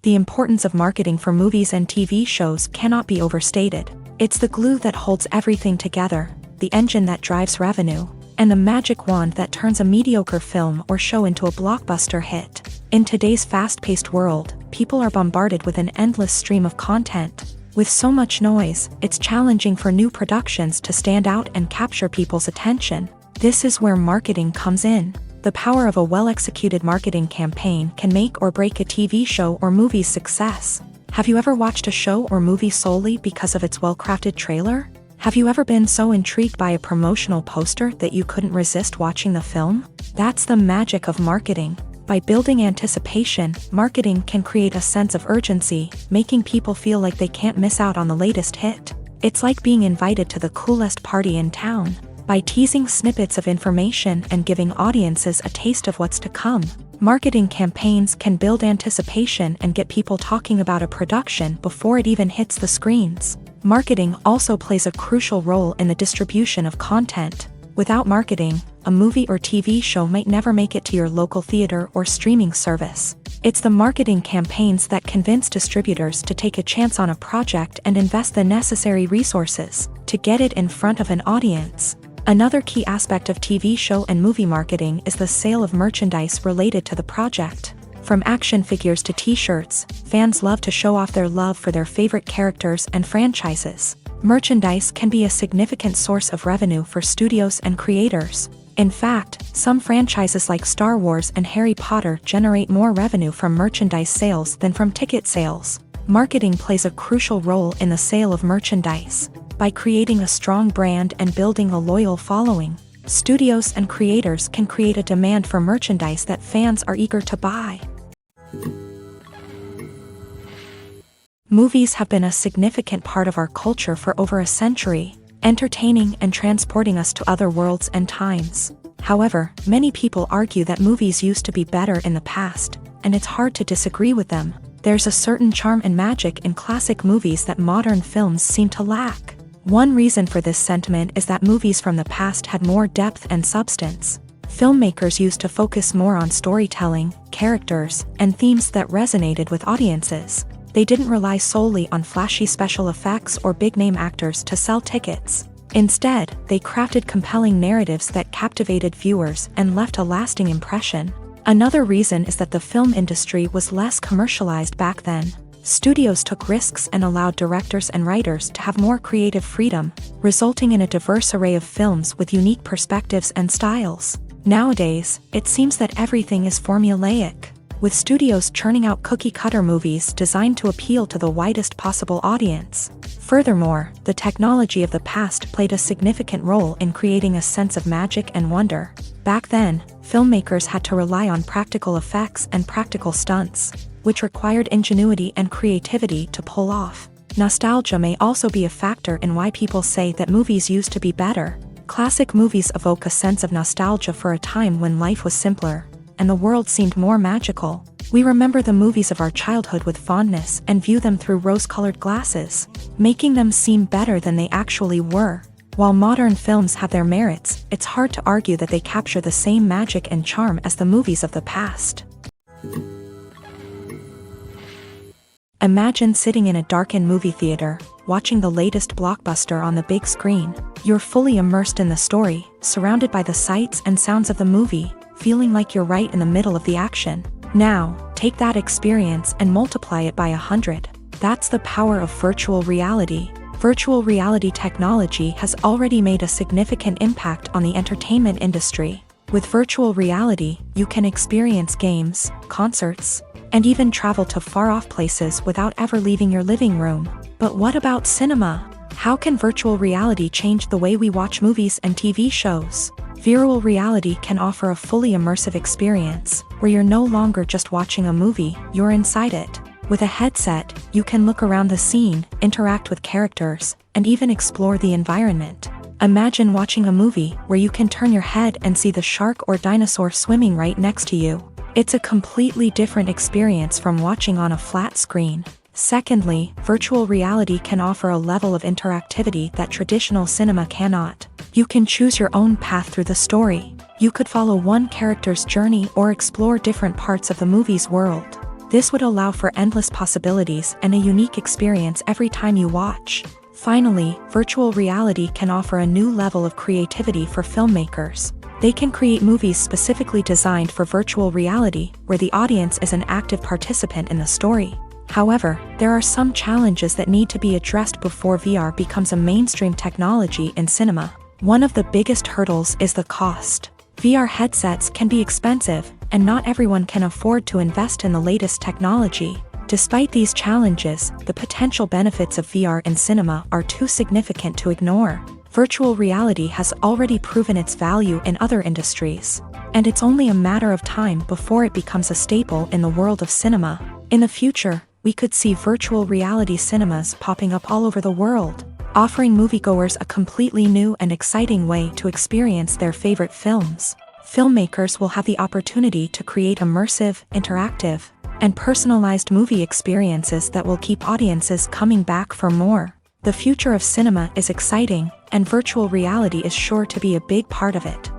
The importance of marketing for movies and TV shows cannot be overstated. It's the glue that holds everything together, the engine that drives revenue, and the magic wand that turns a mediocre film or show into a blockbuster hit. In today's fast-paced world, people are bombarded with an endless stream of content. With so much noise, it's challenging for new productions to stand out and capture people's attention. This is where marketing comes in. The power of a well-executed marketing campaign can make or break a TV show or movie's success. Have you ever watched a show or movie solely because of its well-crafted trailer? Have you ever been so intrigued by a promotional poster that you couldn't resist watching the film? That's the magic of marketing. By building anticipation, marketing can create a sense of urgency, making people feel like they can't miss out on the latest hit. It's like being invited to the coolest party in town. By teasing snippets of information and giving audiences a taste of what's to come, marketing campaigns can build anticipation and get people talking about a production before it even hits the screens. Marketing also plays a crucial role in the distribution of content. Without marketing, a movie or TV show might never make it to your local theater or streaming service. It's the marketing campaigns that convince distributors to take a chance on a project and invest the necessary resources to get it in front of an audience. Another key aspect of TV show and movie marketing is the sale of merchandise related to the project. From action figures to t-shirts, fans love to show off their love for their favorite characters and franchises. Merchandise can be a significant source of revenue for studios and creators. In fact, some franchises like Star Wars and Harry Potter generate more revenue from merchandise sales than from ticket sales. Marketing plays a crucial role in the sale of merchandise. By creating a strong brand and building a loyal following, studios and creators can create a demand for merchandise that fans are eager to buy. Movies have been a significant part of our culture for over a century, entertaining and transporting us to other worlds and times. However, many people argue that movies used to be better in the past, and it's hard to disagree with them. There's a certain charm and magic in classic movies that modern films seem to lack. One reason for this sentiment is that movies from the past had more depth and substance. Filmmakers used to focus more on storytelling, characters, and themes that resonated with audiences. They didn't rely solely on flashy special effects or big-name actors to sell tickets. Instead, they crafted compelling narratives that captivated viewers and left a lasting impression. Another reason is that the film industry was less commercialized back then. Studios took risks and allowed directors and writers to have more creative freedom, resulting in a diverse array of films with unique perspectives and styles. Nowadays, it seems that everything is formulaic, with studios churning out cookie-cutter movies designed to appeal to the widest possible audience. Furthermore, the technology of the past played a significant role in creating a sense of magic and wonder. Back then, filmmakers had to rely on practical effects and practical stunts, which required ingenuity and creativity to pull off. Nostalgia may also be a factor in why people say that movies used to be better. Classic movies evoke a sense of nostalgia for a time when life was simpler, and the world seemed more magical. We remember the movies of our childhood with fondness and view them through rose-colored glasses, making them seem better than they actually were. While modern films have their merits, it's hard to argue that they capture the same magic and charm as the movies of the past. Imagine sitting in a darkened movie theater, watching the latest blockbuster on the big screen. You're fully immersed in the story, surrounded by the sights and sounds of the movie, feeling like you're right in the middle of the action. Now, take that experience and multiply it by 100. That's the power of virtual reality. Virtual reality technology has already made a significant impact on the entertainment industry. With virtual reality, you can experience games, concerts, and even travel to far-off places without ever leaving your living room. But what about cinema? How can virtual reality change the way we watch movies and TV shows? Virtual reality can offer a fully immersive experience, where you're no longer just watching a movie, you're inside it. With a headset, you can look around the scene, interact with characters, and even explore the environment. Imagine watching a movie where you can turn your head and see the shark or dinosaur swimming right next to you. It's a completely different experience from watching on a flat screen. Secondly, virtual reality can offer a level of interactivity that traditional cinema cannot. You can choose your own path through the story. You could follow one character's journey or explore different parts of the movie's world. This would allow for endless possibilities and a unique experience every time you watch. Finally, virtual reality can offer a new level of creativity for filmmakers. They can create movies specifically designed for virtual reality, where the audience is an active participant in the story. However, there are some challenges that need to be addressed before VR becomes a mainstream technology in cinema. One of the biggest hurdles is the cost. VR headsets can be expensive, and not everyone can afford to invest in the latest technology. Despite these challenges, the potential benefits of VR in cinema are too significant to ignore. Virtual reality has already proven its value in other industries, and it's only a matter of time before it becomes a staple in the world of cinema. In the future, we could see virtual reality cinemas popping up all over the world, offering moviegoers a completely new and exciting way to experience their favorite films. Filmmakers will have the opportunity to create immersive, interactive, and personalized movie experiences that will keep audiences coming back for more. The future of cinema is exciting, and virtual reality is sure to be a big part of it.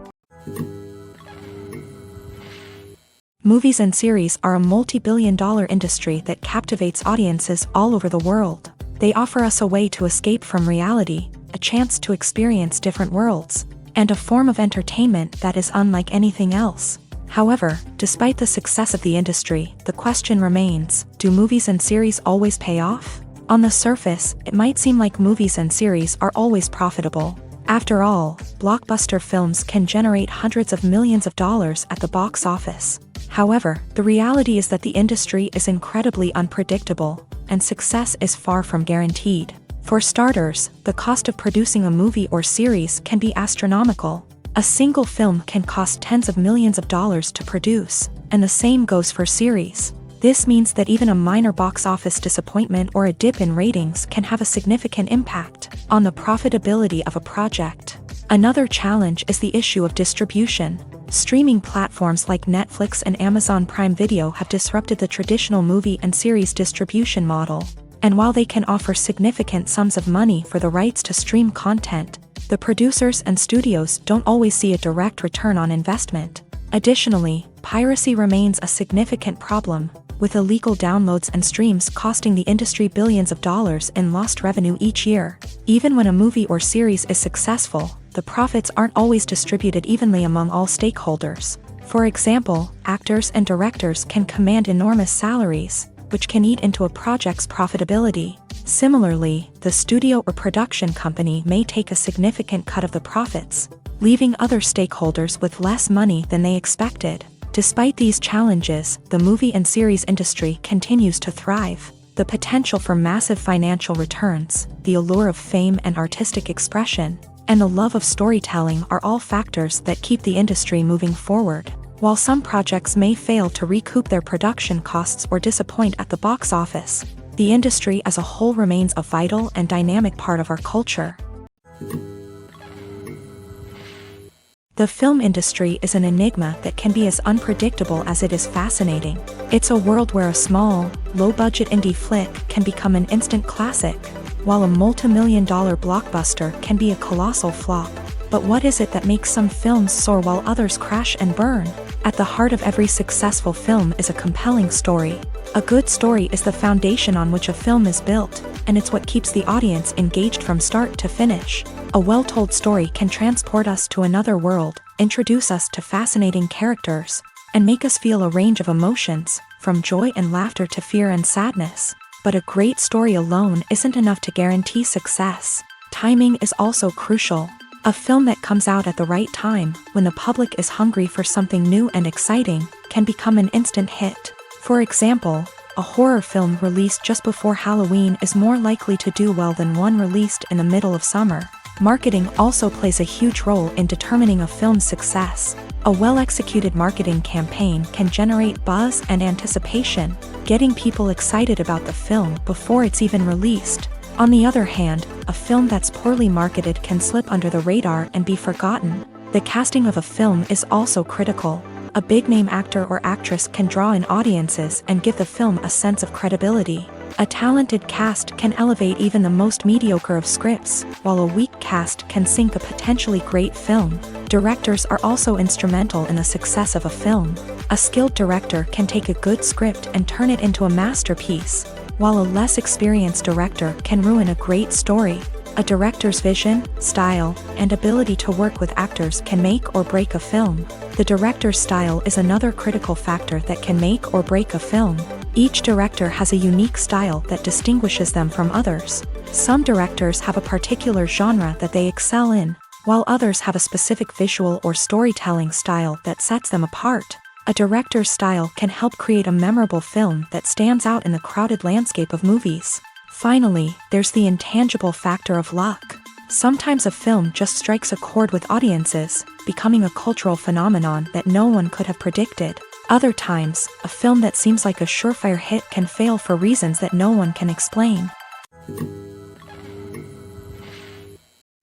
Movies and series are a multi-billion-dollar industry that captivates audiences all over the world. They offer us a way to escape from reality, a chance to experience different worlds, and a form of entertainment that is unlike anything else. However, despite the success of the industry, the question remains, do movies and series always pay off? On the surface, it might seem like movies and series are always profitable. After all, blockbuster films can generate hundreds of millions of dollars at the box office. However, the reality is that the industry is incredibly unpredictable, and success is far from guaranteed. For starters, the cost of producing a movie or series can be astronomical. A single film can cost tens of millions of dollars to produce, and the same goes for series. This means that even a minor box office disappointment or a dip in ratings can have a significant impact on the profitability of a project. Another challenge is the issue of distribution. Streaming platforms like Netflix and Amazon Prime Video have disrupted the traditional movie and series distribution model. And while they can offer significant sums of money for the rights to stream content, the producers and studios don't always see a direct return on investment. Additionally, piracy remains a significant problem, with illegal downloads and streams costing the industry billions of dollars in lost revenue each year. Even when a movie or series is successful, the profits aren't always distributed evenly among all stakeholders. For example, actors and directors can command enormous salaries, which can eat into a project's profitability. Similarly, the studio or production company may take a significant cut of the profits, leaving other stakeholders with less money than they expected. Despite these challenges, the movie and series industry continues to thrive. The potential for massive financial returns, the allure of fame and artistic expression, and the love of storytelling are all factors that keep the industry moving forward. While some projects may fail to recoup their production costs or disappoint at the box office, the industry as a whole remains a vital and dynamic part of our culture. The film industry is an enigma that can be as unpredictable as it is fascinating. It's a world where a small, low-budget indie flick can become an instant classic, while a multi-million-dollar blockbuster can be a colossal flop. But what is it that makes some films soar while others crash and burn? At the heart of every successful film is a compelling story. A good story is the foundation on which a film is built, and it's what keeps the audience engaged from start to finish. A well-told story can transport us to another world, introduce us to fascinating characters, and make us feel a range of emotions, from joy and laughter to fear and sadness. But a great story alone isn't enough to guarantee success. Timing is also crucial. A film that comes out at the right time, when the public is hungry for something new and exciting, can become an instant hit. For example, a horror film released just before Halloween is more likely to do well than one released in the middle of summer. Marketing also plays a huge role in determining a film's success. A well-executed marketing campaign can generate buzz and anticipation, getting people excited about the film before it's even released. On the other hand, a film that's poorly marketed can slip under the radar and be forgotten. The casting of a film is also critical. A big-name actor or actress can draw in audiences and give the film a sense of credibility. A talented cast can elevate even the most mediocre of scripts, while a weak cast can sink a potentially great film. Directors are also instrumental in the success of a film. A skilled director can take a good script and turn it into a masterpiece, while a less experienced director can ruin a great story. A director's vision, style, and ability to work with actors can make or break a film. The director's style is another critical factor that can make or break a film. Each director has a unique style that distinguishes them from others. Some directors have a particular genre that they excel in, while others have a specific visual or storytelling style that sets them apart. A director's style can help create a memorable film that stands out in the crowded landscape of movies. Finally, there's the intangible factor of luck. Sometimes a film just strikes a chord with audiences, becoming a cultural phenomenon that no one could have predicted. Other times, a film that seems like a surefire hit can fail for reasons that no one can explain.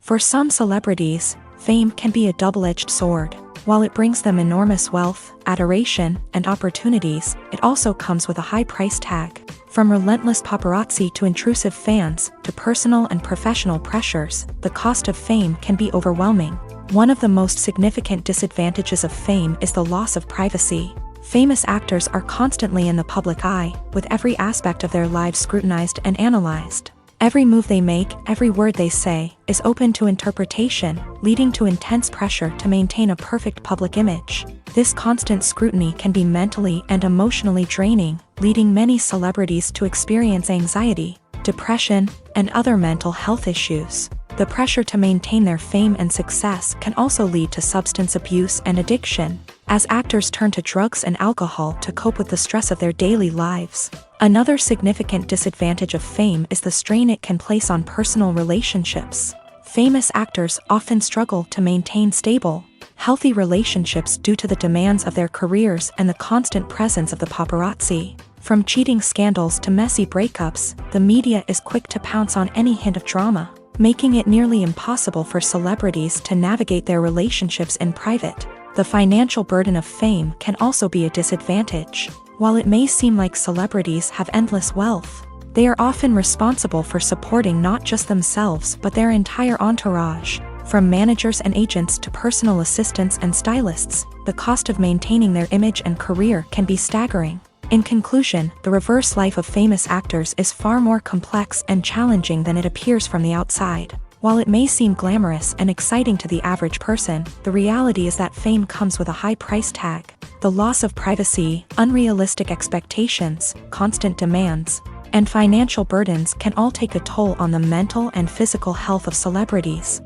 For some celebrities, fame can be a double-edged sword. While it brings them enormous wealth, adoration, and opportunities, it also comes with a high price tag. From relentless paparazzi to intrusive fans, to personal and professional pressures, the cost of fame can be overwhelming. One of the most significant disadvantages of fame is the loss of privacy. Famous actors are constantly in the public eye, with every aspect of their lives scrutinized and analyzed. Every move they make, every word they say, is open to interpretation, leading to intense pressure to maintain a perfect public image. This constant scrutiny can be mentally and emotionally draining, leading many celebrities to experience anxiety, depression, and other mental health issues. The pressure to maintain their fame and success can also lead to substance abuse and addiction, as actors turn to drugs and alcohol to cope with the stress of their daily lives. Another significant disadvantage of fame is the strain it can place on personal relationships. Famous actors often struggle to maintain stable, healthy relationships due to the demands of their careers and the constant presence of the paparazzi. From cheating scandals to messy breakups, the media is quick to pounce on any hint of drama, making it nearly impossible for celebrities to navigate their relationships in private. The financial burden of fame can also be a disadvantage. While it may seem like celebrities have endless wealth, they are often responsible for supporting not just themselves but their entire entourage. From managers and agents to personal assistants and stylists, the cost of maintaining their image and career can be staggering. In conclusion, the reverse life of famous actors is far more complex and challenging than it appears from the outside. While it may seem glamorous and exciting to the average person, the reality is that fame comes with a high price tag. The loss of privacy, unrealistic expectations, constant demands, and financial burdens can all take a toll on the mental and physical health of celebrities.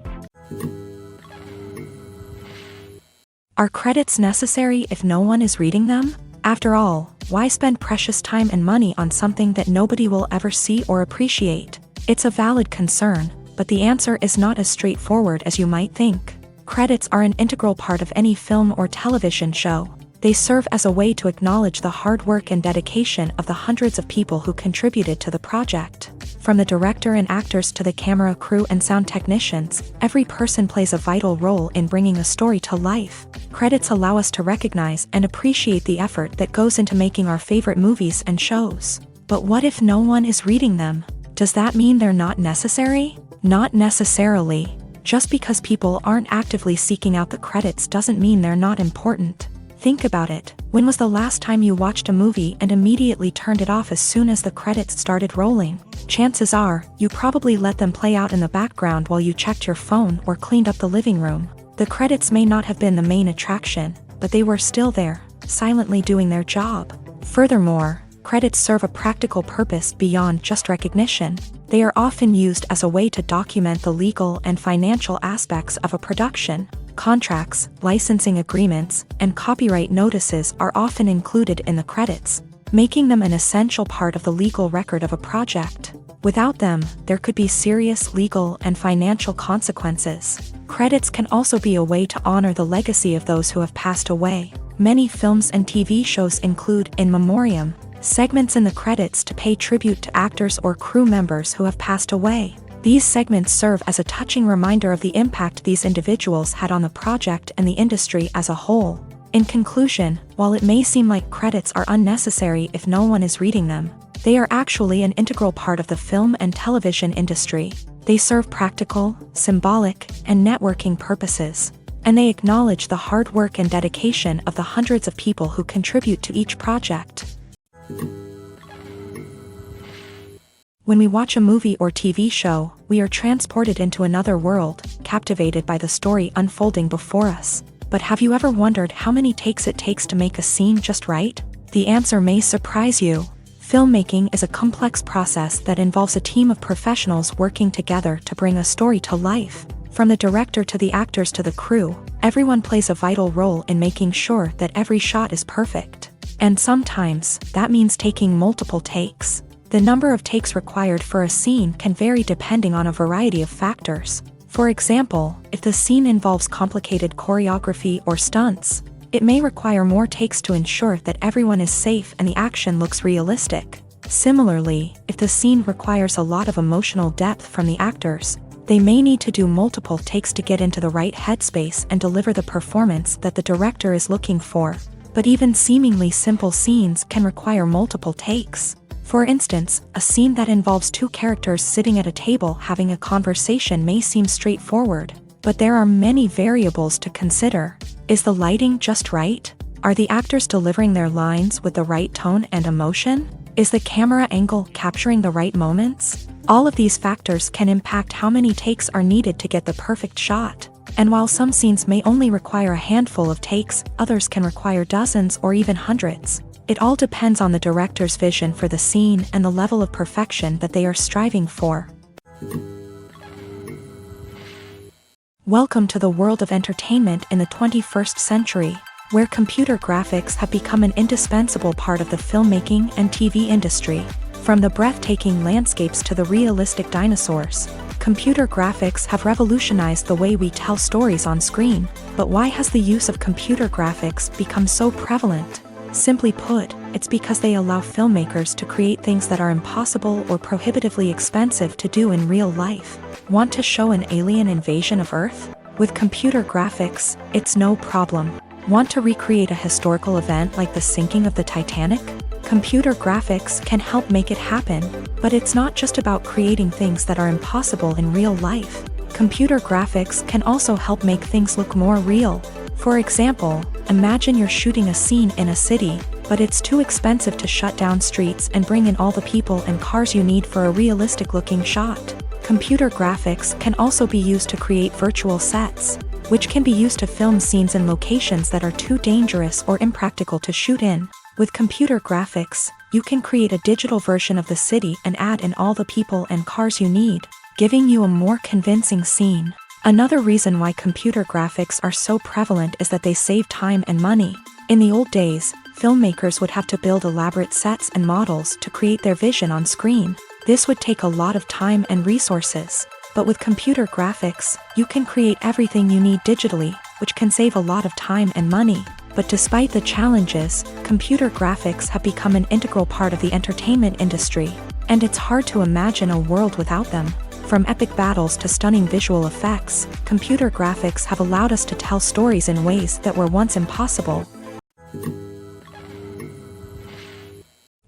Are credits necessary if no one is reading them? After all, why spend precious time and money on something that nobody will ever see or appreciate? It's a valid concern, but the answer is not as straightforward as you might think. Credits are an integral part of any film or television show. They serve as a way to acknowledge the hard work and dedication of the hundreds of people who contributed to the project. From the director and actors to the camera crew and sound technicians, every person plays a vital role in bringing a story to life. Credits allow us to recognize and appreciate the effort that goes into making our favorite movies and shows. But what if no one is reading them? Does that mean they're not necessary? Not necessarily. Just because people aren't actively seeking out the credits doesn't mean they're not important. Think about it. When was the last time you watched a movie and immediately turned it off as soon as the credits started rolling? Chances are, you probably let them play out in the background while you checked your phone or cleaned up the living room. The credits may not have been the main attraction, but they were still there, silently doing their job. Furthermore, Credits serve a practical purpose beyond just recognition. They are often used as a way to document the legal and financial aspects of a production. Contracts, licensing agreements, and copyright notices are often included in the credits, making them an essential part of the legal record of a project. Without them, there could be serious legal and financial consequences. Credits can also be a way to honor the legacy of those who have passed away. Many films and TV shows include in memoriam segments in the credits to pay tribute to actors or crew members who have passed away. These segments serve as a touching reminder of the impact these individuals had on the project and the industry as a whole. In conclusion, while it may seem like credits are unnecessary if no one is reading them, they are actually an integral part of the film and television industry. They serve practical, symbolic, and networking purposes, and they acknowledge the hard work and dedication of the hundreds of people who contribute to each project. When we watch a movie or TV show, we are transported into another world, captivated by the story unfolding before us. But have you ever wondered how many takes it takes to make a scene just right? The answer may surprise you. Filmmaking is a complex process that involves a team of professionals working together to bring a story to life. From the director to the actors to the crew, everyone plays a vital role in making sure that every shot is perfect. And sometimes, that means taking multiple takes. The number of takes required for a scene can vary depending on a variety of factors. For example, if the scene involves complicated choreography or stunts, it may require more takes to ensure that everyone is safe and the action looks realistic. Similarly, if the scene requires a lot of emotional depth from the actors, they may need to do multiple takes to get into the right headspace and deliver the performance that the director is looking for. But even seemingly simple scenes can require multiple takes. For instance, a scene that involves two characters sitting at a table having a conversation may seem straightforward, but there are many variables to consider. Is the lighting just right? Are the actors delivering their lines with the right tone and emotion? Is the camera angle capturing the right moments? All of these factors can impact how many takes are needed to get the perfect shot. And while some scenes may only require a handful of takes, others can require dozens or even hundreds. It all depends on the director's vision for the scene and the level of perfection that they are striving for. Welcome to the world of entertainment in the 21st century, where computer graphics have become an indispensable part of the filmmaking and TV industry. From the breathtaking landscapes to the realistic dinosaurs, computer graphics have revolutionized the way we tell stories on screen. But why has the use of computer graphics become so prevalent? Simply put, it's because they allow filmmakers to create things that are impossible or prohibitively expensive to do in real life. Want to show an alien invasion of Earth? With computer graphics, it's no problem. Want to recreate a historical event like the sinking of the Titanic? Computer graphics can help make it happen, but it's not just about creating things that are impossible in real life. Computer graphics can also help make things look more real. For example, imagine you're shooting a scene in a city, but it's too expensive to shut down streets and bring in all the people and cars you need for a realistic-looking shot. Computer graphics can also be used to create virtual sets, which can be used to film scenes in locations that are too dangerous or impractical to shoot in. With computer graphics, you can create a digital version of the city and add in all the people and cars you need, giving you a more convincing scene. Another reason why computer graphics are so prevalent is that they save time and money. In the old days, filmmakers would have to build elaborate sets and models to create their vision on screen. This would take a lot of time and resources. But with computer graphics, you can create everything you need digitally, which can save a lot of time and money. But despite the challenges, computer graphics have become an integral part of the entertainment industry, and it's hard to imagine a world without them. From epic battles to stunning visual effects, computer graphics have allowed us to tell stories in ways that were once impossible.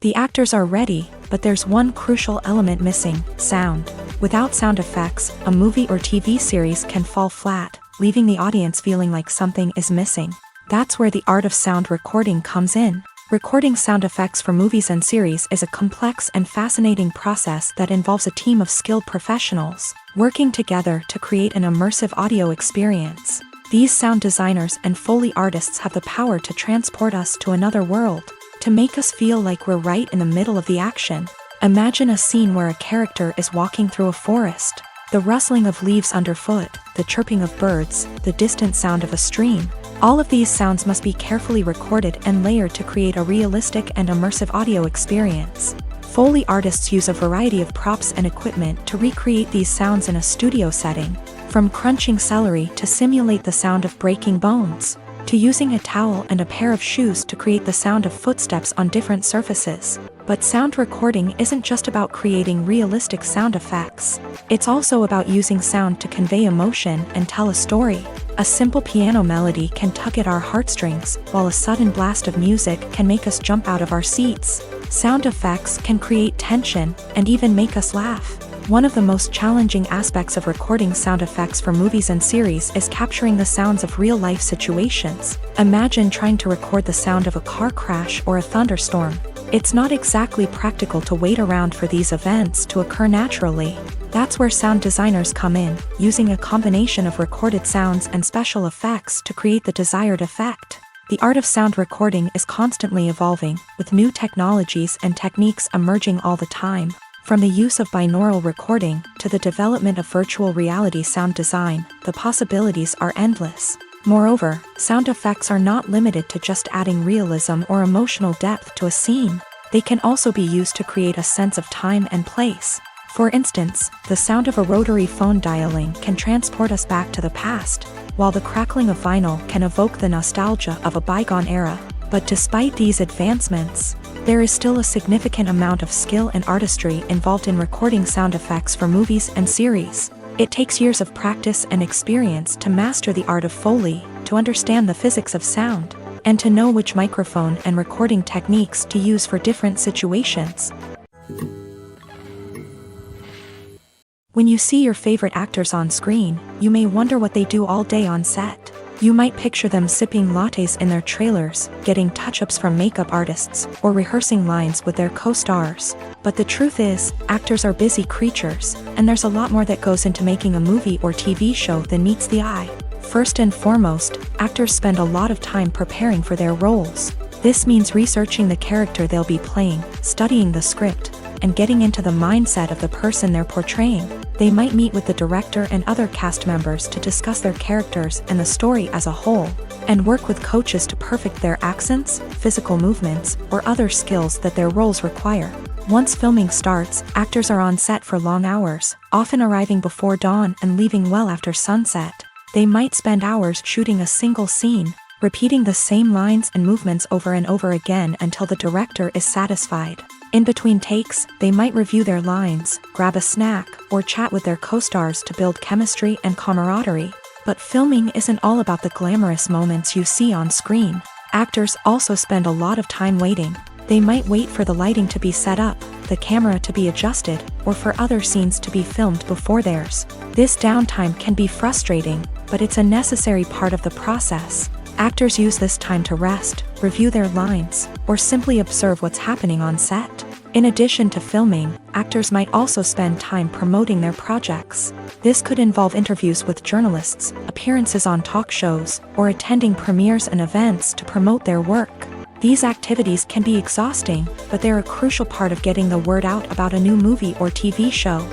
The actors are ready, but there's one crucial element missing: sound. Without sound effects, a movie or TV series can fall flat, leaving the audience feeling like something is missing. That's where the art of sound recording comes in. Recording sound effects for movies and series is a complex and fascinating process that involves a team of skilled professionals working together to create an immersive audio experience. These sound designers and Foley artists have the power to transport us to another world. to make us feel like we're right in the middle of the action. Imagine a scene where a character is walking through a forest. The rustling of leaves underfoot, the chirping of birds, the distant sound of a stream. All of these sounds must be carefully recorded and layered to create a realistic and immersive audio experience. Foley artists use a variety of props and equipment to recreate these sounds in a studio setting, from crunching celery to simulate the sound of breaking bones, to using a towel and a pair of shoes to create the sound of footsteps on different surfaces. But sound recording isn't just about creating realistic sound effects. It's also about using sound to convey emotion and tell a story. A simple piano melody can tug at our heartstrings, while a sudden blast of music can make us jump out of our seats. Sound effects can create tension and even make us laugh. One of the most challenging aspects of recording sound effects for movies and series is capturing the sounds of real-life situations. Imagine trying to record the sound of a car crash or a thunderstorm. It's not exactly practical to wait around for these events to occur naturally. That's where sound designers come in, using a combination of recorded sounds and special effects to create the desired effect. The art of sound recording is constantly evolving, with new technologies and techniques emerging all the time. From the use of binaural recording to the development of virtual reality sound design, the possibilities are endless. Moreover, sound effects are not limited to just adding realism or emotional depth to a scene. They can also be used to create a sense of time and place. For instance, the sound of a rotary phone dialing can transport us back to the past, while the crackling of vinyl can evoke the nostalgia of a bygone era. But despite these advancements, there is still a significant amount of skill and artistry involved in recording sound effects for movies and series. It takes years of practice and experience to master the art of Foley, to understand the physics of sound, and to know which microphone and recording techniques to use for different situations. When you see your favorite actors on screen, you may wonder what they do all day on set. You might picture them sipping lattes in their trailers, getting touch-ups from makeup artists, or rehearsing lines with their co-stars. But the truth is, actors are busy creatures, and there's a lot more that goes into making a movie or TV show than meets the eye. First and foremost, actors spend a lot of time preparing for their roles. This means researching the character they'll be playing, studying the script, and getting into the mindset of the person they're portraying. They might meet with the director and other cast members to discuss their characters and the story as a whole, and work with coaches to perfect their accents, physical movements, or other skills that their roles require. Once filming starts, actors are on set for long hours, often arriving before dawn and leaving well after sunset. They might spend hours shooting a single scene, repeating the same lines and movements over and over again until the director is satisfied. In between takes, they might review their lines, grab a snack, or chat with their co-stars to build chemistry and camaraderie. But filming isn't all about the glamorous moments you see on screen. Actors also spend a lot of time waiting. They might wait for the lighting to be set up, the camera to be adjusted, or for other scenes to be filmed before theirs. This downtime can be frustrating, but it's a necessary part of the process. Actors use this time to rest, review their lines, or simply observe what's happening on set. In addition to filming, actors might also spend time promoting their projects. This could involve interviews with journalists, appearances on talk shows, or attending premieres and events to promote their work. These activities can be exhausting, but they're a crucial part of getting the word out about a new movie or TV show.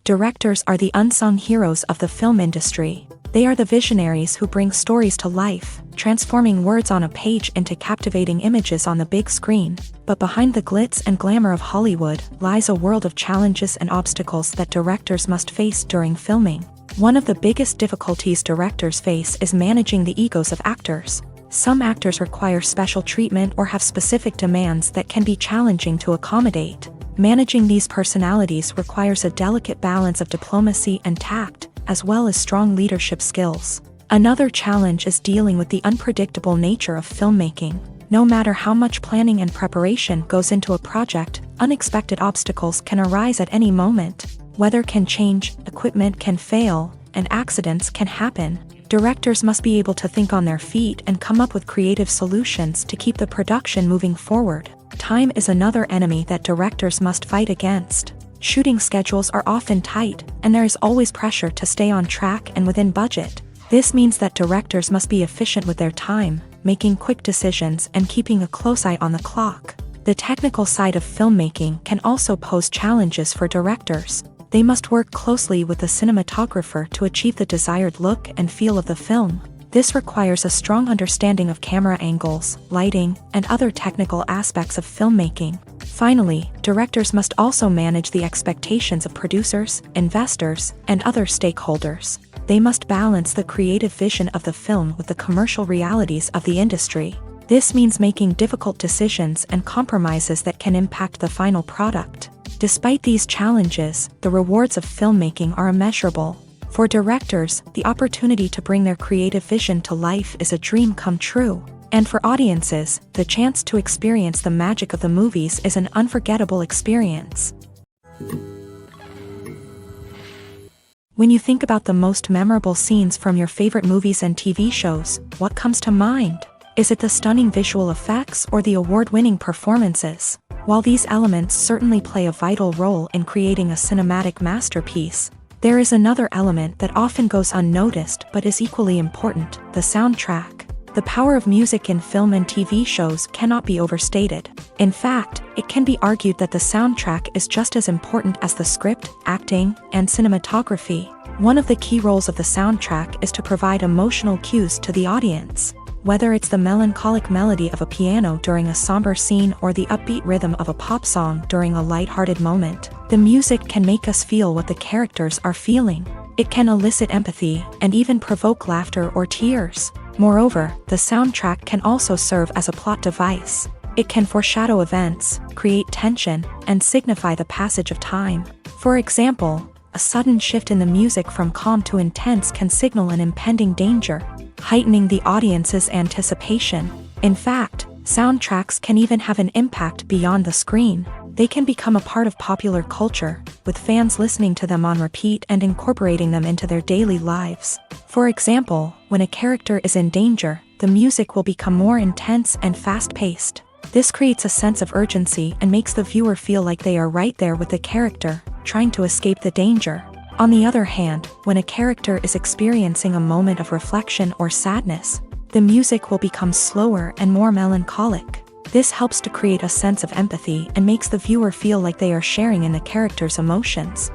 Directors are the unsung heroes of the film industry. They are the visionaries who bring stories to life, transforming words on a page into captivating images on the big screen. But behind the glitz and glamour of Hollywood lies a world of challenges and obstacles that directors must face during filming. One of the biggest difficulties directors face is managing the egos of actors. Some actors require special treatment or have specific demands that can be challenging to accommodate. Managing these personalities requires a delicate balance of diplomacy and tact, as well as strong leadership skills. Another challenge is dealing with the unpredictable nature of filmmaking. No matter how much planning and preparation goes into a project, unexpected obstacles can arise at any moment. Weather can change, equipment can fail, and accidents can happen. Directors must be able to think on their feet and come up with creative solutions to keep the production moving forward. Time is another enemy that directors must fight against. Shooting schedules are often tight, and there is always pressure to stay on track and within budget. This means that directors must be efficient with their time, making quick decisions and keeping a close eye on the clock. The technical side of filmmaking can also pose challenges for directors. They must work closely with the cinematographer to achieve the desired look and feel of the film. This requires a strong understanding of camera angles, lighting, and other technical aspects of filmmaking. Finally, directors must also manage the expectations of producers, investors, and other stakeholders. They must balance the creative vision of the film with the commercial realities of the industry. This means making difficult decisions and compromises that can impact the final product. Despite these challenges, the rewards of filmmaking are immeasurable. For directors, the opportunity to bring their creative vision to life is a dream come true. And for audiences, the chance to experience the magic of the movies is an unforgettable experience. When you think about the most memorable scenes from your favorite movies and TV shows, what comes to mind? Is it the stunning visual effects or the award-winning performances? While these elements certainly play a vital role in creating a cinematic masterpiece, there is another element that often goes unnoticed but is equally important: the soundtrack. The power of music in film and TV shows cannot be overstated. In fact, it can be argued that the soundtrack is just as important as the script, acting, and cinematography. One of the key roles of the soundtrack is to provide emotional cues to the audience. Whether it's the melancholic melody of a piano during a somber scene or the upbeat rhythm of a pop song during a light-hearted moment, the music can make us feel what the characters are feeling. It can elicit empathy and even provoke laughter or tears. Moreover, the soundtrack can also serve as a plot device. It can foreshadow events, create tension, and signify the passage of time. For example, a sudden shift in the music from calm to intense can signal an impending danger, heightening the audience's anticipation. In fact, soundtracks can even have an impact beyond the screen. They can become a part of popular culture, with fans listening to them on repeat and incorporating them into their daily lives. For example, when a character is in danger, the music will become more intense and fast-paced. This creates a sense of urgency and makes the viewer feel like they are right there with the character, trying to escape the danger. On the other hand, when a character is experiencing a moment of reflection or sadness, the music will become slower and more melancholic. This helps to create a sense of empathy and makes the viewer feel like they are sharing in the character's emotions.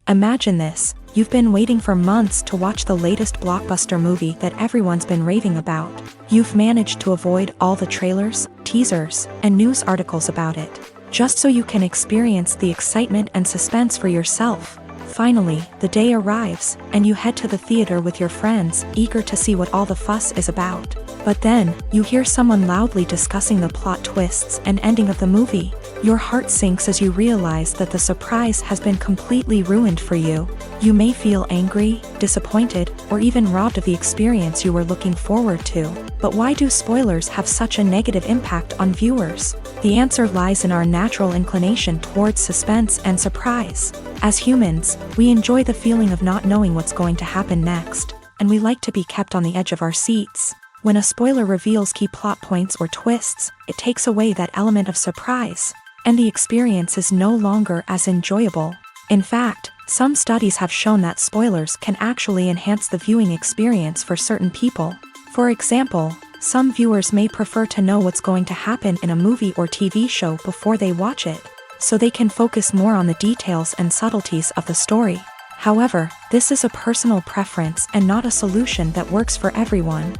Imagine this: you've been waiting for months to watch the latest blockbuster movie that everyone's been raving about. You've managed to avoid all the trailers, teasers, and news articles about it, just so you can experience the excitement and suspense for yourself. Finally, the day arrives, and you head to the theater with your friends, eager to see what all the fuss is about. But then, you hear someone loudly discussing the plot twists and ending of the movie. Your heart sinks as you realize that the surprise has been completely ruined for you. You may feel angry, disappointed, or even robbed of the experience you were looking forward to. But why do spoilers have such a negative impact on viewers? The answer lies in our natural inclination towards suspense and surprise. As humans, we enjoy the feeling of not knowing what's going to happen next, and we like to be kept on the edge of our seats. When a spoiler reveals key plot points or twists, it takes away that element of surprise, and the experience is no longer as enjoyable. In fact, some studies have shown that spoilers can actually enhance the viewing experience for certain people. For example, some viewers may prefer to know what's going to happen in a movie or TV show before they watch it, so they can focus more on the details and subtleties of the story. However, this is a personal preference and not a solution that works for everyone.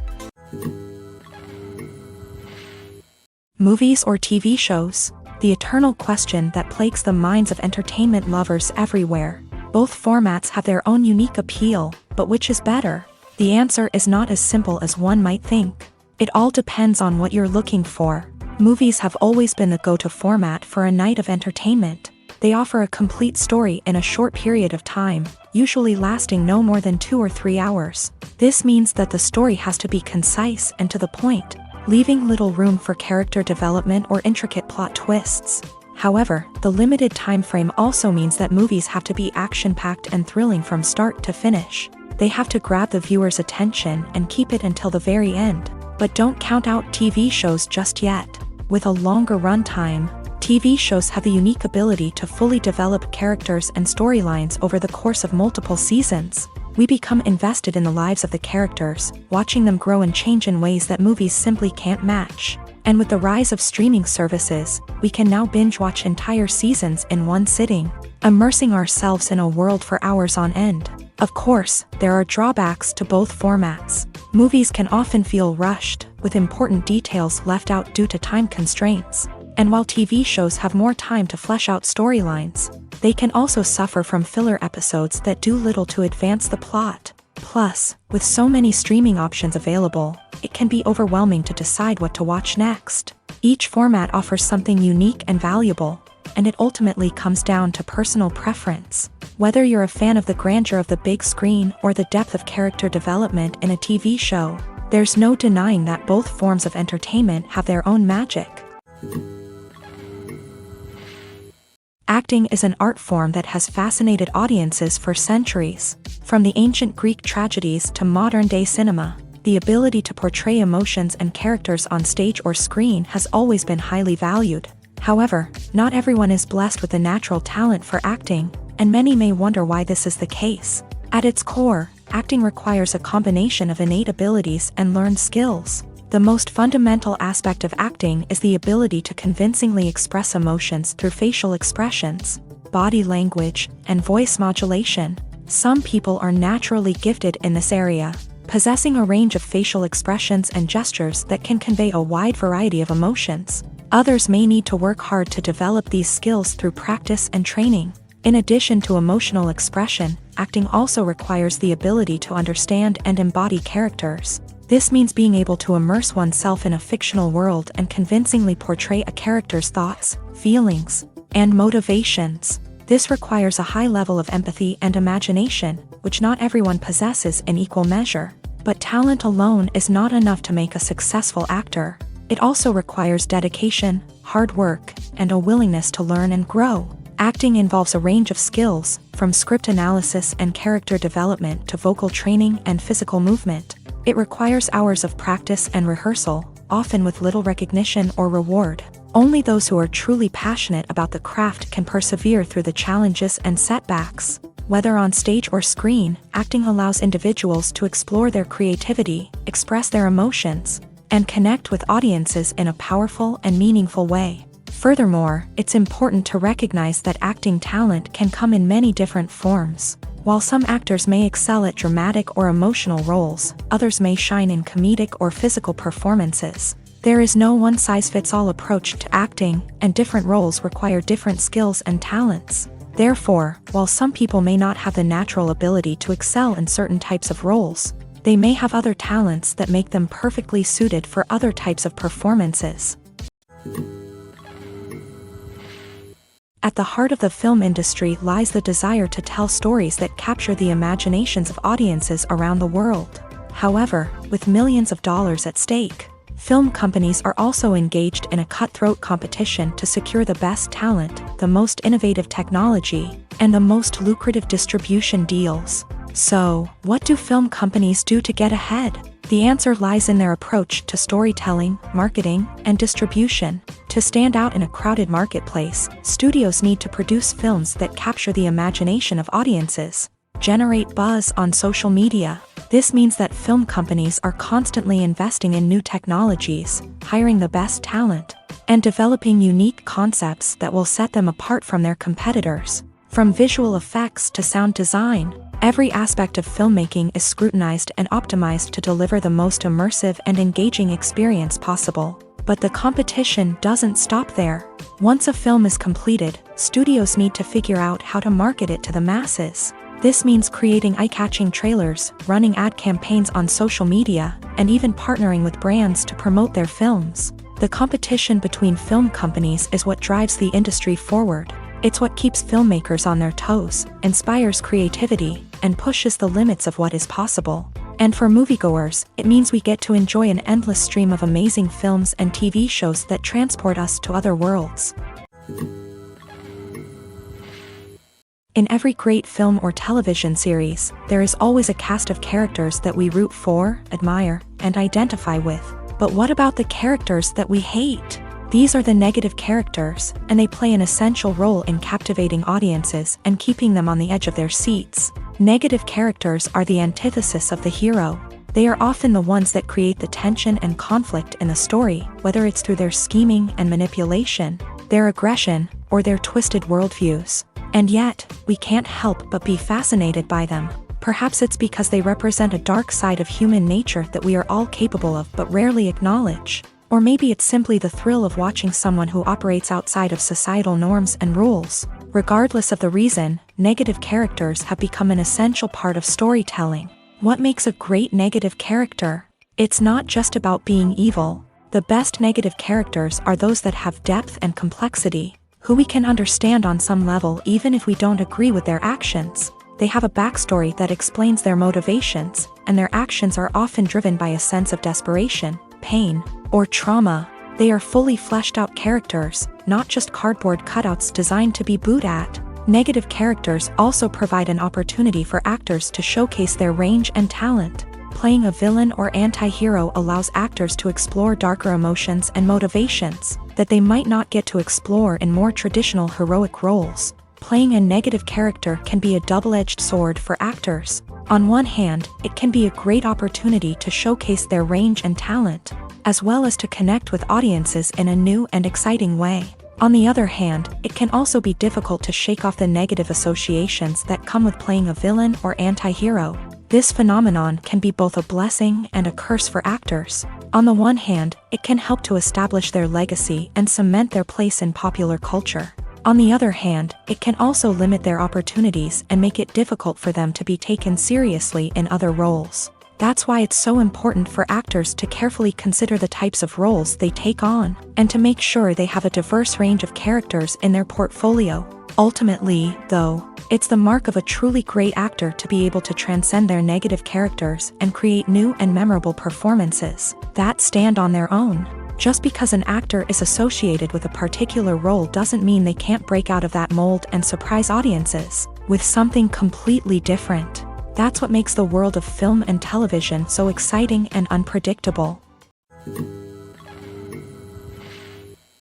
Movies or TV shows? The eternal question that plagues the minds of entertainment lovers everywhere. Both formats have their own unique appeal, but which is better? The answer is not as simple as one might think. It all depends on what you're looking for. Movies have always been the go-to format for a night of entertainment. They offer a complete story in a short period of time, usually lasting no more than 2 or 3 hours. This means that the story has to be concise and to the point, leaving little room for character development or intricate plot twists. However, the limited time frame also means that movies have to be action-packed and thrilling from start to finish. They have to grab the viewer's attention and keep it until the very end. But don't count out TV shows just yet. With a longer runtime, TV shows have the unique ability to fully develop characters and storylines over the course of multiple seasons. We become invested in the lives of the characters, watching them grow and change in ways that movies simply can't match. And with the rise of streaming services, we can now binge-watch entire seasons in one sitting, immersing ourselves in a world for hours on end. Of course, there are drawbacks to both formats. Movies can often feel rushed, with important details left out due to time constraints. And while TV shows have more time to flesh out storylines, they can also suffer from filler episodes that do little to advance the plot. Plus, with so many streaming options available, it can be overwhelming to decide what to watch next. Each format offers something unique and valuable, and it ultimately comes down to personal preference. Whether you're a fan of the grandeur of the big screen or the depth of character development in a TV show, there's no denying that both forms of entertainment have their own magic. Acting is an art form that has fascinated audiences for centuries. From the ancient Greek tragedies to modern-day cinema, the ability to portray emotions and characters on stage or screen has always been highly valued. However, not everyone is blessed with a natural talent for acting, and many may wonder why this is the case. At its core, acting requires a combination of innate abilities and learned skills. The most fundamental aspect of acting is the ability to convincingly express emotions through facial expressions, body language, and voice modulation. Some people are naturally gifted in this area, possessing a range of facial expressions and gestures that can convey a wide variety of emotions. Others may need to work hard to develop these skills through practice and training. In addition to emotional expression, acting also requires the ability to understand and embody characters. This means being able to immerse oneself in a fictional world and convincingly portray a character's thoughts, feelings, and motivations. This requires a high level of empathy and imagination, which not everyone possesses in equal measure. But talent alone is not enough to make a successful actor. It also requires dedication, hard work, and a willingness to learn and grow. Acting involves a range of skills, from script analysis and character development to vocal training and physical movement. It requires hours of practice and rehearsal, often with little recognition or reward. Only those who are truly passionate about the craft can persevere through the challenges and setbacks. Whether on stage or screen, acting allows individuals to explore their creativity, express their emotions, and connect with audiences in a powerful and meaningful way. Furthermore, it's important to recognize that acting talent can come in many different forms. While some actors may excel at dramatic or emotional roles, others may shine in comedic or physical performances. There is no one-size-fits-all approach to acting, and different roles require different skills and talents. Therefore, while some people may not have the natural ability to excel in certain types of roles, they may have other talents that make them perfectly suited for other types of performances. At the heart of the film industry lies the desire to tell stories that capture the imaginations of audiences around the world. However, with millions of dollars at stake, film companies are also engaged in a cutthroat competition to secure the best talent, the most innovative technology, and the most lucrative distribution deals. So, what do film companies do to get ahead? The answer lies in their approach to storytelling, marketing, and distribution. To stand out in a crowded marketplace, studios need to produce films that capture the imagination of audiences, generate buzz on social media. This means that film companies are constantly investing in new technologies, hiring the best talent, and developing unique concepts that will set them apart from their competitors. From visual effects to sound design, every aspect of filmmaking is scrutinized and optimized to deliver the most immersive and engaging experience possible. But the competition doesn't stop there. Once a film is completed, studios need to figure out how to market it to the masses. This means creating eye-catching trailers, running ad campaigns on social media, and even partnering with brands to promote their films. The competition between film companies is what drives the industry forward. It's what keeps filmmakers on their toes, inspires creativity, and pushes the limits of what is possible. And for moviegoers, it means we get to enjoy an endless stream of amazing films and TV shows that transport us to other worlds. In every great film or television series, there is always a cast of characters that we root for, admire, and identify with. But what about the characters that we hate? These are the negative characters, and they play an essential role in captivating audiences and keeping them on the edge of their seats. Negative characters are the antithesis of the hero. They are often the ones that create the tension and conflict in the story, whether it's through their scheming and manipulation, their aggression, or their twisted worldviews. And yet, we can't help but be fascinated by them. Perhaps it's because they represent a dark side of human nature that we are all capable of but rarely acknowledge. Or maybe it's simply the thrill of watching someone who operates outside of societal norms and rules. Regardless of the reason, negative characters have become an essential part of storytelling. What makes a great negative character? It's not just about being evil. The best negative characters are those that have depth and complexity, who we can understand on some level even if we don't agree with their actions. They have a backstory that explains their motivations, and their actions are often driven by a sense of desperation, pain, or trauma. They are fully fleshed out characters, not just cardboard cutouts designed to be booed at. Negative characters also provide an opportunity for actors to showcase their range and talent. Playing a villain or anti-hero allows actors to explore darker emotions and motivations that they might not get to explore in more traditional heroic roles. Playing a negative character can be a double-edged sword for actors. On one hand, it can be a great opportunity to showcase their range and talent, as well as to connect with audiences in a new and exciting way. On the other hand, it can also be difficult to shake off the negative associations that come with playing a villain or anti-hero. This phenomenon can be both a blessing and a curse for actors. On the one hand, it can help to establish their legacy and cement their place in popular culture. On the other hand, it can also limit their opportunities and make it difficult for them to be taken seriously in other roles. That's why it's so important for actors to carefully consider the types of roles they take on, and to make sure they have a diverse range of characters in their portfolio. Ultimately, though, it's the mark of a truly great actor to be able to transcend their negative characters and create new and memorable performances that stand on their own. Just because an actor is associated with a particular role doesn't mean they can't break out of that mold and surprise audiences with something completely different. That's what makes the world of film and television so exciting and unpredictable.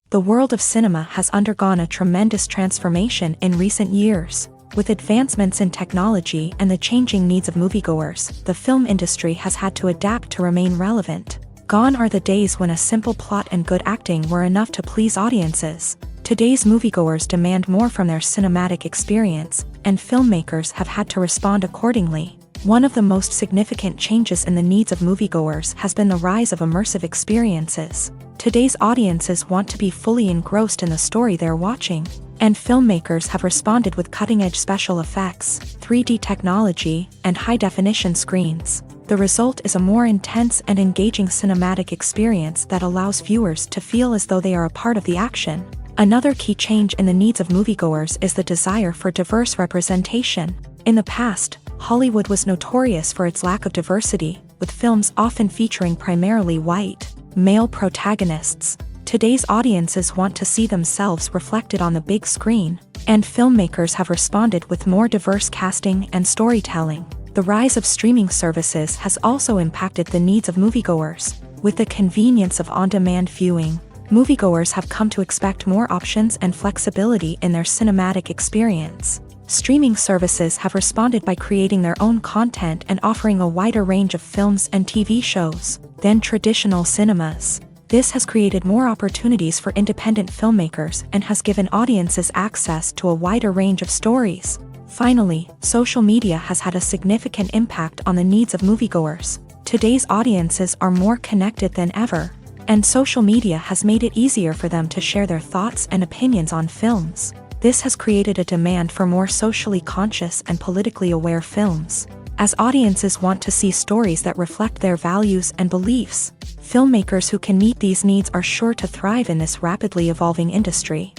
The world of cinema has undergone a tremendous transformation in recent years. With advancements in technology and the changing needs of moviegoers, the film industry has had to adapt to remain relevant. Gone are the days when a simple plot and good acting were enough to please audiences. Today's moviegoers demand more from their cinematic experience, and filmmakers have had to respond accordingly. One of the most significant changes in the needs of moviegoers has been the rise of immersive experiences. Today's audiences want to be fully engrossed in the story they're watching, and filmmakers have responded with cutting-edge special effects, 3D technology, and high-definition screens. The result is a more intense and engaging cinematic experience that allows viewers to feel as though they are a part of the action. Another key change in the needs of moviegoers is the desire for diverse representation. In the past, Hollywood was notorious for its lack of diversity, with films often featuring primarily white, male protagonists. Today's audiences want to see themselves reflected on the big screen, and filmmakers have responded with more diverse casting and storytelling. The rise of streaming services has also impacted the needs of moviegoers. With the convenience of on-demand viewing, moviegoers have come to expect more options and flexibility in their cinematic experience. Streaming services have responded by creating their own content and offering a wider range of films and TV shows than traditional cinemas. This has created more opportunities for independent filmmakers and has given audiences access to a wider range of stories. Finally, social media has had a significant impact on the needs of moviegoers. Today's audiences are more connected than ever, and social media has made it easier for them to share their thoughts and opinions on films. This has created a demand for more socially conscious and politically aware films. As audiences want to see stories that reflect their values and beliefs, filmmakers who can meet these needs are sure to thrive in this rapidly evolving industry.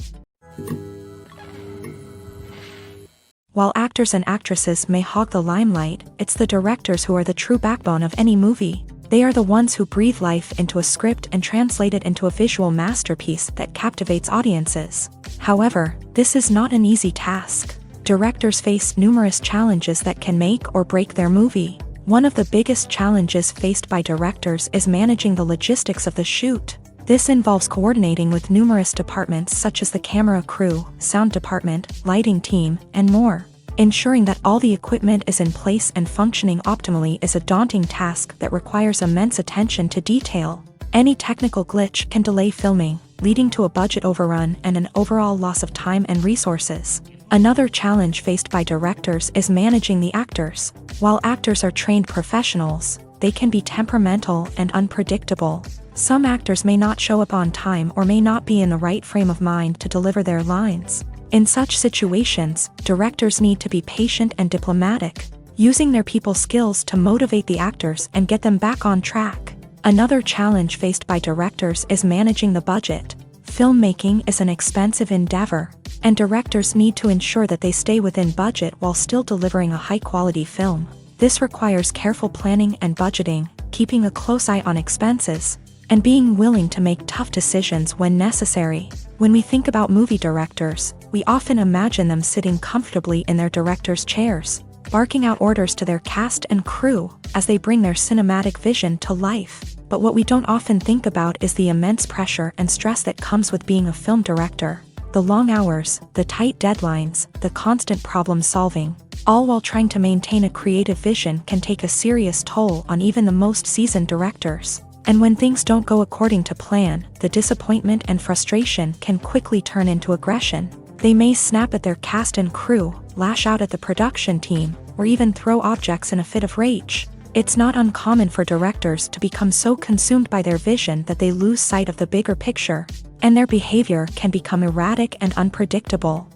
While actors and actresses may hog the limelight, it's the directors who are the true backbone of any movie. They are the ones who breathe life into a script and translate it into a visual masterpiece that captivates audiences. However, this is not an easy task. Directors face numerous challenges that can make or break their movie. One of the biggest challenges faced by directors is managing the logistics of the shoot. This involves coordinating with numerous departments such as the camera crew, sound department, lighting team, and more. Ensuring that all the equipment is in place and functioning optimally is a daunting task that requires immense attention to detail. Any technical glitch can delay filming, leading to a budget overrun and an overall loss of time and resources. Another challenge faced by directors is managing the actors. While actors are trained professionals, they can be temperamental and unpredictable. Some actors may not show up on time or may not be in the right frame of mind to deliver their lines. In such situations, directors need to be patient and diplomatic, using their people skills to motivate the actors and get them back on track. Another challenge faced by directors is managing the budget. Filmmaking is an expensive endeavor, and directors need to ensure that they stay within budget while still delivering a high-quality film. This requires careful planning and budgeting, keeping a close eye on expenses, and being willing to make tough decisions when necessary. When we think about movie directors, we often imagine them sitting comfortably in their director's chairs, barking out orders to their cast and crew as they bring their cinematic vision to life. But what we don't often think about is the immense pressure and stress that comes with being a film director. The long hours, the tight deadlines, the constant problem solving, all while trying to maintain a creative vision can take a serious toll on even the most seasoned directors. And when things don't go according to plan, the disappointment and frustration can quickly turn into aggression. They may snap at their cast and crew, lash out at the production team, or even throw objects in a fit of rage. It's not uncommon for directors to become so consumed by their vision that they lose sight of the bigger picture, and their behavior can become erratic and unpredictable.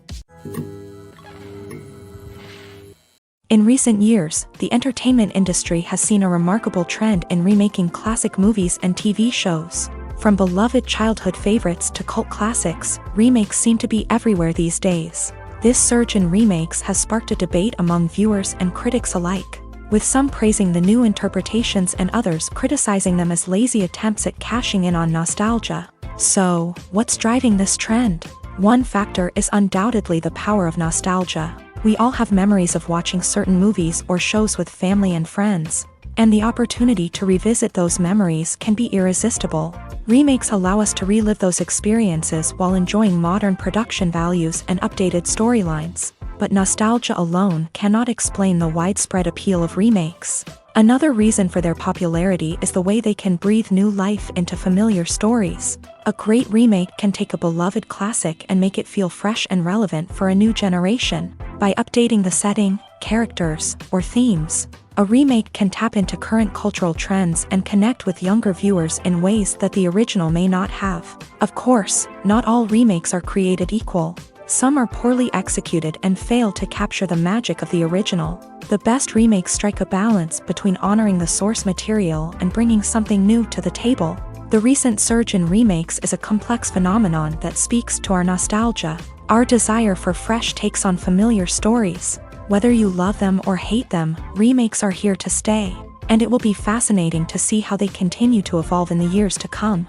In recent years, the entertainment industry has seen a remarkable trend in remaking classic movies and TV shows. From beloved childhood favorites to cult classics, remakes seem to be everywhere these days. This surge in remakes has sparked a debate among viewers and critics alike, with some praising the new interpretations and others criticizing them as lazy attempts at cashing in on nostalgia. So, what's driving this trend? One factor is undoubtedly the power of nostalgia. We all have memories of watching certain movies or shows with family and friends, and the opportunity to revisit those memories can be irresistible. Remakes allow us to relive those experiences while enjoying modern production values and updated storylines. But nostalgia alone cannot explain the widespread appeal of remakes. Another reason for their popularity is the way they can breathe new life into familiar stories. A great remake can take a beloved classic and make it feel fresh and relevant for a new generation. By updating the setting, characters, or themes, a remake can tap into current cultural trends and connect with younger viewers in ways that the original may not have. Of course, not all remakes are created equal. Some are poorly executed and fail to capture the magic of the original. The best remakes strike a balance between honoring the source material and bringing something new to the table. The recent surge in remakes is a complex phenomenon that speaks to our nostalgia, our desire for fresh takes on familiar stories. Whether you love them or hate them, remakes are here to stay, and it will be fascinating to see how they continue to evolve in the years to come.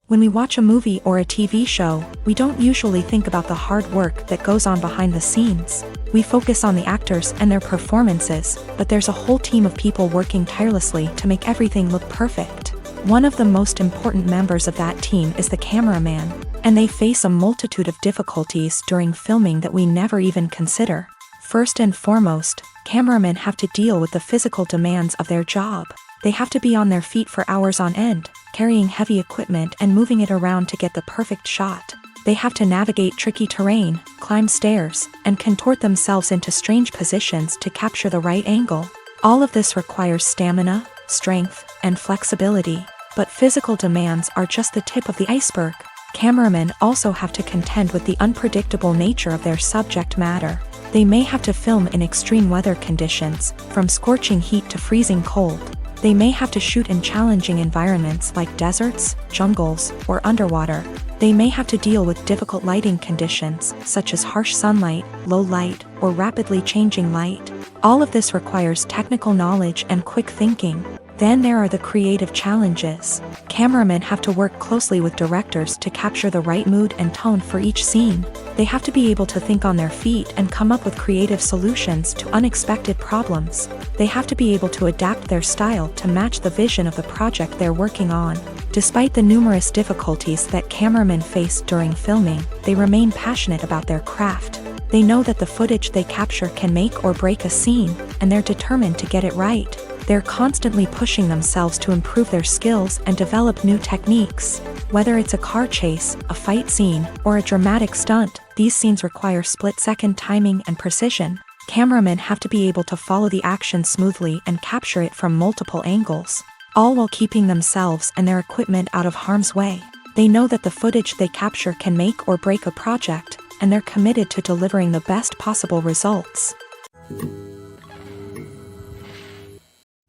When we watch a movie or a TV show, we don't usually think about the hard work that goes on behind the scenes. We focus on the actors and their performances, but there's a whole team of people working tirelessly to make everything look perfect. One of the most important members of that team is the cameraman, and they face a multitude of difficulties during filming that we never even consider. First and foremost, cameramen have to deal with the physical demands of their job. They have to be on their feet for hours on end, carrying heavy equipment and moving it around to get the perfect shot. They have to navigate tricky terrain, climb stairs, and contort themselves into strange positions to capture the right angle. All of this requires stamina, strength, and flexibility. But physical demands are just the tip of the iceberg. Cameramen also have to contend with the unpredictable nature of their subject matter. They may have to film in extreme weather conditions, from scorching heat to freezing cold. They may have to shoot in challenging environments like deserts, jungles, or underwater. They may have to deal with difficult lighting conditions, such as harsh sunlight, low light, or rapidly changing light. All of this requires technical knowledge and quick thinking. Then there are the creative challenges. Cameramen have to work closely with directors to capture the right mood and tone for each scene. They have to be able to think on their feet and come up with creative solutions to unexpected problems. They have to be able to adapt their style to match the vision of the project they're working on. Despite the numerous difficulties that cameramen face during filming, they remain passionate about their craft. They know that the footage they capture can make or break a scene, and they're determined to get it right. They're constantly pushing themselves to improve their skills and develop new techniques. Whether it's a car chase, a fight scene, or a dramatic stunt, these scenes require split-second timing and precision. Cameramen have to be able to follow the action smoothly and capture it from multiple angles, all while keeping themselves and their equipment out of harm's way. They know that the footage they capture can make or break a project, and they're committed to delivering the best possible results.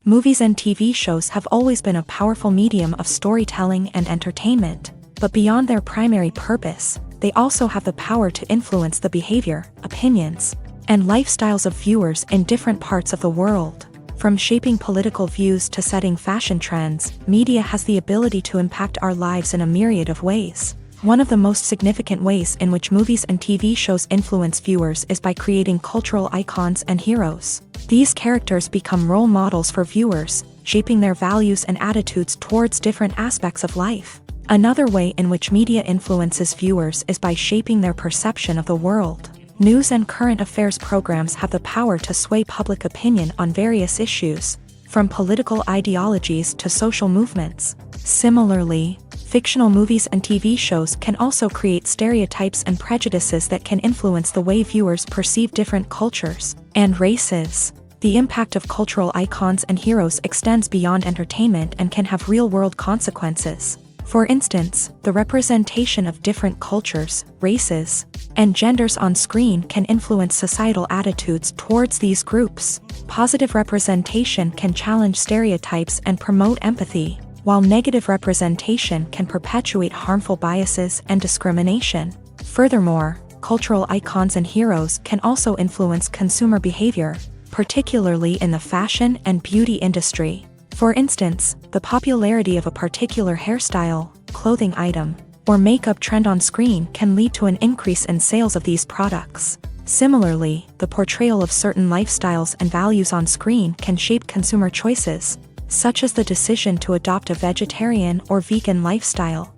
Movies and TV shows have always been a powerful medium of storytelling and entertainment, but beyond their primary purpose, they also have the power to influence the behavior, opinions, and lifestyles of viewers in different parts of the world. From shaping political views to setting fashion trends, media has the ability to impact our lives in a myriad of ways. One of the most significant ways in which movies and TV shows influence viewers is by creating cultural icons and heroes. These characters become role models for viewers, shaping their values and attitudes towards different aspects of life. Another way in which media influences viewers is by shaping their perception of the world. News and current affairs programs have the power to sway public opinion on various issues, from political ideologies to social movements. Similarly, fictional movies and TV shows can also create stereotypes and prejudices that can influence the way viewers perceive different cultures and races. The impact of cultural icons and heroes extends beyond entertainment and can have real-world consequences. For instance, the representation of different cultures, races, and genders on screen can influence societal attitudes towards these groups. Positive representation can challenge stereotypes and promote empathy, while negative representation can perpetuate harmful biases and discrimination. Furthermore, cultural icons and heroes can also influence consumer behavior, particularly in the fashion and beauty industry. For instance, the popularity of a particular hairstyle, clothing item, or makeup trend on screen can lead to an increase in sales of these products. Similarly, the portrayal of certain lifestyles and values on screen can shape consumer choices, such as the decision to adopt a vegetarian or vegan lifestyle.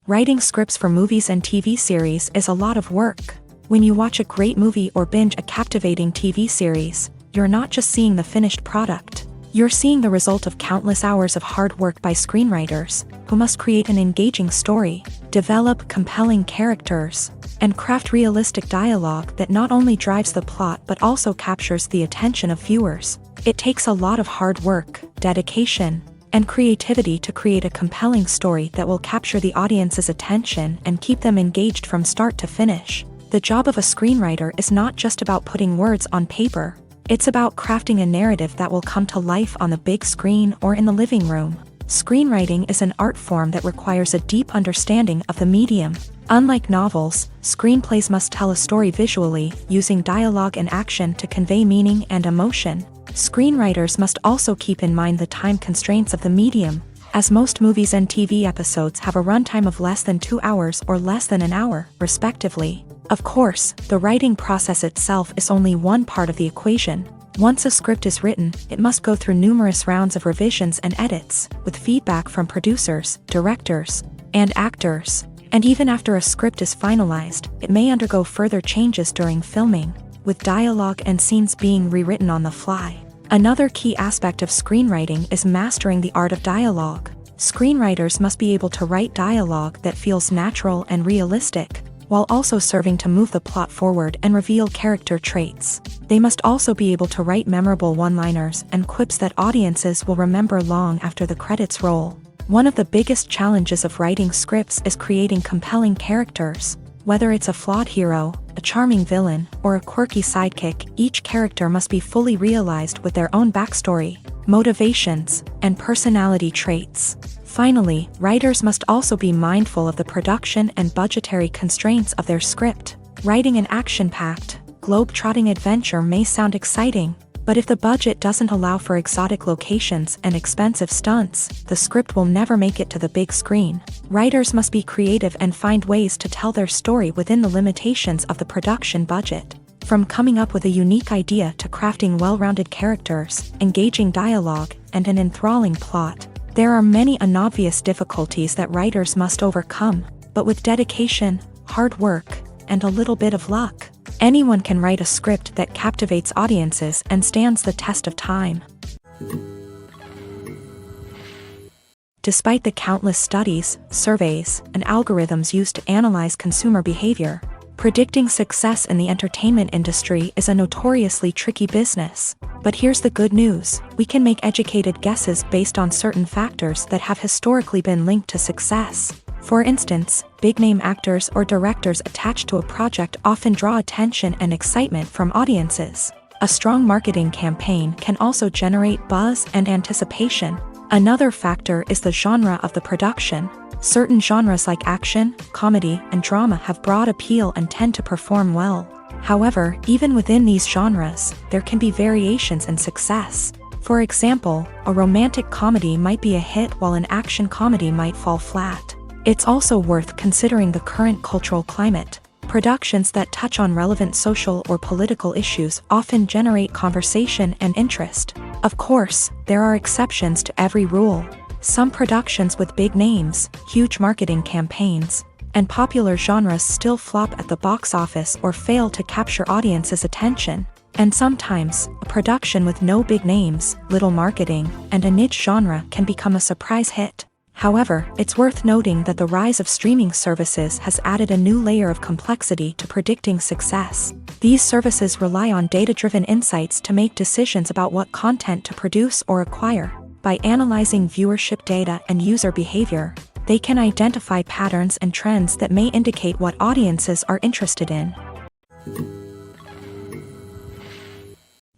Writing scripts for movies and TV series is a lot of work. When you watch a great movie or binge a captivating TV series, you're not just seeing the finished product. You're seeing the result of countless hours of hard work by screenwriters, who must create an engaging story, develop compelling characters, and craft realistic dialogue that not only drives the plot but also captures the attention of viewers. It takes a lot of hard work, dedication, and creativity to create a compelling story that will capture the audience's attention and keep them engaged from start to finish. The job of a screenwriter is not just about putting words on paper. It's about crafting a narrative that will come to life on the big screen or in the living room. Screenwriting is an art form that requires a deep understanding of the medium. Unlike novels, screenplays must tell a story visually, using dialogue and action to convey meaning and emotion. Screenwriters must also keep in mind the time constraints of the medium, as most movies and TV episodes have a runtime of less than 2 hours or less than an hour, respectively. Of course, the writing process itself is only one part of the equation. Once a script is written, it must go through numerous rounds of revisions and edits, with feedback from producers, directors, and actors. And even after a script is finalized, it may undergo further changes during filming, with dialogue and scenes being rewritten on the fly. Another key aspect of screenwriting is mastering the art of dialogue. Screenwriters must be able to write dialogue that feels natural and realistic, while also serving to move the plot forward and reveal character traits. They must also be able to write memorable one-liners and quips that audiences will remember long after the credits roll. One of the biggest challenges of writing scripts is creating compelling characters. Whether it's a flawed hero, a charming villain, or a quirky sidekick, each character must be fully realized with their own backstory, motivations, and personality traits. Finally, writers must also be mindful of the production and budgetary constraints of their script. Writing an action-packed, globe-trotting adventure may sound exciting, But if the budget doesn't allow for exotic locations and expensive stunts, the script will never make it to the big screen. Writers must be creative and find ways to tell their story within the limitations of the production budget. From coming up with a unique idea to crafting well-rounded characters, engaging dialogue, and an enthralling plot, there are many unobvious difficulties that writers must overcome, but with dedication, hard work, and a little bit of luck, anyone can write a script that captivates audiences and stands the test of time. Despite the countless studies, surveys, and algorithms used to analyze consumer behavior, predicting success in the entertainment industry is a notoriously tricky business. But here's the good news: we can make educated guesses based on certain factors that have historically been linked to success. For instance, big-name actors or directors attached to a project often draw attention and excitement from audiences. A strong marketing campaign can also generate buzz and anticipation. Another factor is the genre of the production. Certain genres like action, comedy, and drama have broad appeal and tend to perform well. However, even within these genres, there can be variations in success. For example, a romantic comedy might be a hit while an action comedy might fall flat. It's also worth considering the current cultural climate. Productions that touch on relevant social or political issues often generate conversation and interest. Of course, there are exceptions to every rule. Some productions with big names, huge marketing campaigns, and popular genres still flop at the box office or fail to capture audiences' attention. And sometimes, a production with no big names, little marketing, and a niche genre can become a surprise hit. However, it's worth noting that the rise of streaming services has added a new layer of complexity to predicting success. These services rely on data-driven insights to make decisions about what content to produce or acquire. By analyzing viewership data and user behavior, they can identify patterns and trends that may indicate what audiences are interested in.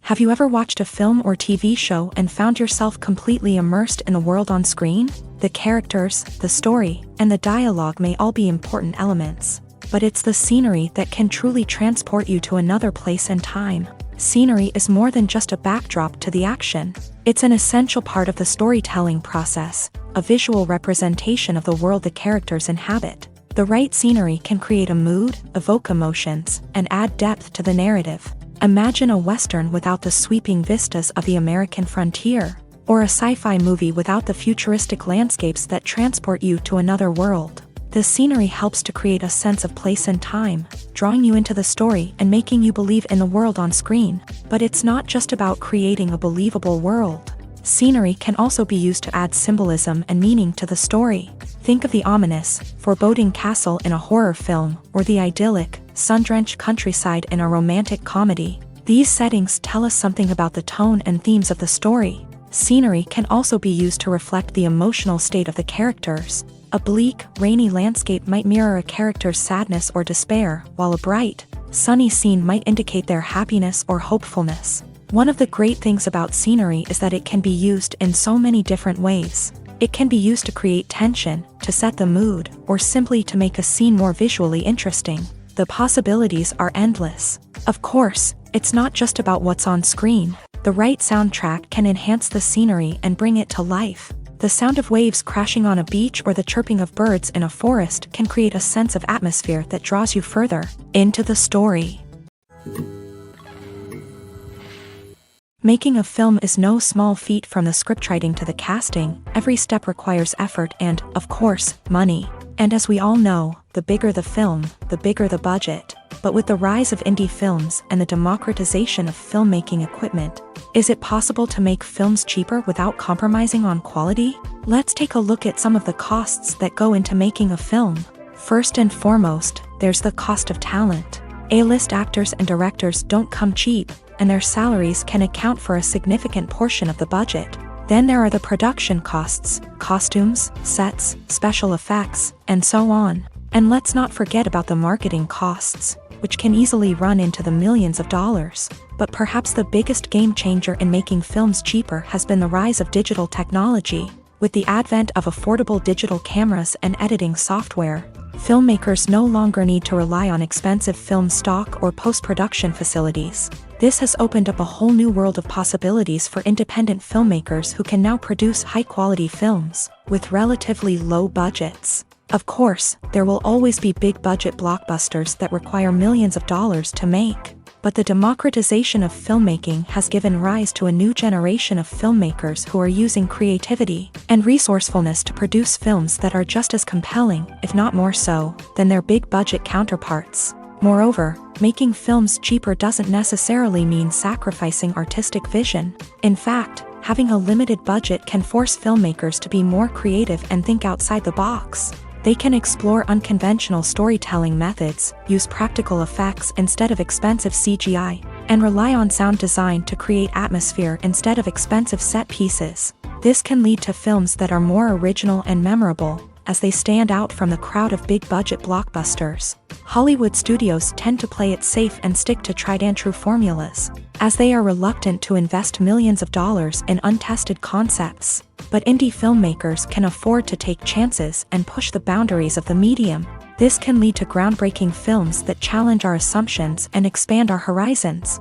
Have you ever watched a film or TV show and found yourself completely immersed in the world on screen? The characters, the story, and the dialogue may all be important elements, but it's the scenery that can truly transport you to another place and time. Scenery is more than just a backdrop to the action. It's an essential part of the storytelling process, a visual representation of the world the characters inhabit. The right scenery can create a mood, evoke emotions, and add depth to the narrative. Imagine a Western without the sweeping vistas of the American frontier, or a sci-fi movie without the futuristic landscapes that transport you to another world. The scenery helps to create a sense of place and time, drawing you into the story and making you believe in the world on screen. But it's not just about creating a believable world. Scenery can also be used to add symbolism and meaning to the story. Think of the ominous, foreboding castle in a horror film, or the idyllic, sun-drenched countryside in a romantic comedy. These settings tell us something about the tone and themes of the story. Scenery can also be used to reflect the emotional state of the characters. A bleak, rainy landscape might mirror a character's sadness or despair, while a bright, sunny scene might indicate their happiness or hopefulness. One of the great things about scenery is that it can be used in so many different ways. It can be used to create tension, to set the mood, or simply to make a scene more visually interesting. The possibilities are endless. Of course, it's not just about what's on screen. The right soundtrack can enhance the scenery and bring it to life. The sound of waves crashing on a beach or the chirping of birds in a forest can create a sense of atmosphere that draws you further into the story. Making a film is no small feat. From the scriptwriting to the casting, every step requires effort and, of course, money. And as we all know, the bigger the film, the bigger the budget. But with the rise of indie films and the democratization of filmmaking equipment, is it possible to make films cheaper without compromising on quality? Let's take a look at some of the costs that go into making a film. First and foremost, there's the cost of talent. A-list actors and directors don't come cheap, and their salaries can account for a significant portion of the budget. Then there are the production costs, costumes, sets, special effects, and so on. And let's not forget about the marketing costs, which can easily run into the millions of dollars. But perhaps the biggest game changer in making films cheaper has been the rise of digital technology. With the advent of affordable digital cameras and editing software, filmmakers no longer need to rely on expensive film stock or post-production facilities. This has opened up a whole new world of possibilities for independent filmmakers who can now produce high-quality films with relatively low budgets. Of course, there will always be big-budget blockbusters that require millions of dollars to make. But the democratization of filmmaking has given rise to a new generation of filmmakers who are using creativity and resourcefulness to produce films that are just as compelling, if not more so, than their big-budget counterparts. Moreover, making films cheaper doesn't necessarily mean sacrificing artistic vision. In fact, having a limited budget can force filmmakers to be more creative and think outside the box. They can explore unconventional storytelling methods, use practical effects instead of expensive CGI, and rely on sound design to create atmosphere instead of expensive set pieces. This can lead to films that are more original and memorable, as they stand out from the crowd of big-budget blockbusters. Hollywood studios tend to play it safe and stick to tried-and-true formulas, as they are reluctant to invest millions of dollars in untested concepts. But indie filmmakers can afford to take chances and push the boundaries of the medium. This can lead to groundbreaking films that challenge our assumptions and expand our horizons.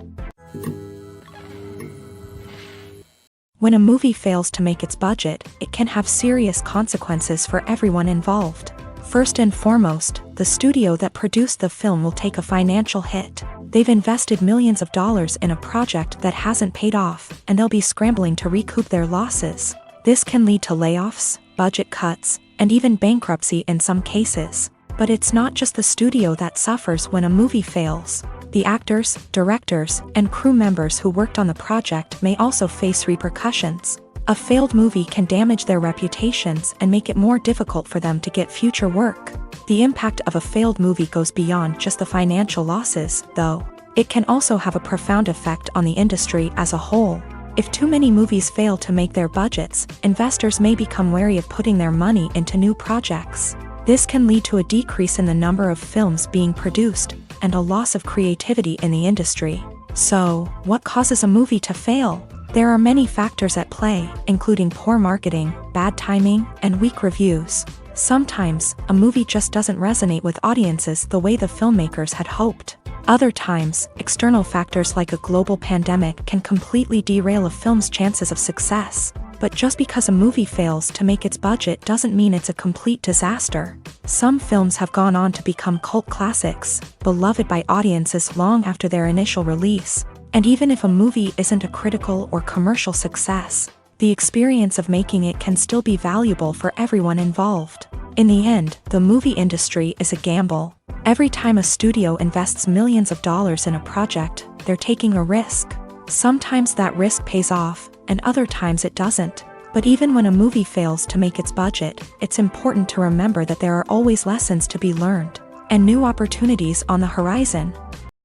When a movie fails to make its budget, it can have serious consequences for everyone involved. First and foremost, the studio that produced the film will take a financial hit. They've invested millions of dollars in a project that hasn't paid off, and they'll be scrambling to recoup their losses. This can lead to layoffs, budget cuts, and even bankruptcy in some cases. But it's not just the studio that suffers when a movie fails. The actors, directors, and crew members who worked on the project may also face repercussions. A failed movie can damage their reputations and make it more difficult for them to get future work. The impact of a failed movie goes beyond just the financial losses, though. It can also have a profound effect on the industry as a whole. If too many movies fail to make their budgets, investors may become wary of putting their money into new projects. This can lead to a decrease in the number of films being produced, and a loss of creativity in the industry. So, what causes a movie to fail? There are many factors at play, including poor marketing, bad timing, and weak reviews. Sometimes, a movie just doesn't resonate with audiences the way the filmmakers had hoped. Other times, external factors like a global pandemic can completely derail a film's chances of success. But just because a movie fails to make its budget doesn't mean it's a complete disaster. Some films have gone on to become cult classics, beloved by audiences long after their initial release. And even if a movie isn't a critical or commercial success, the experience of making it can still be valuable for everyone involved. In the end, the movie industry is a gamble. Every time a studio invests millions of dollars in a project, they're taking a risk. Sometimes that risk pays off, and other times it doesn't. But even when a movie fails to make its budget, it's important to remember that there are always lessons to be learned and new opportunities on the horizon.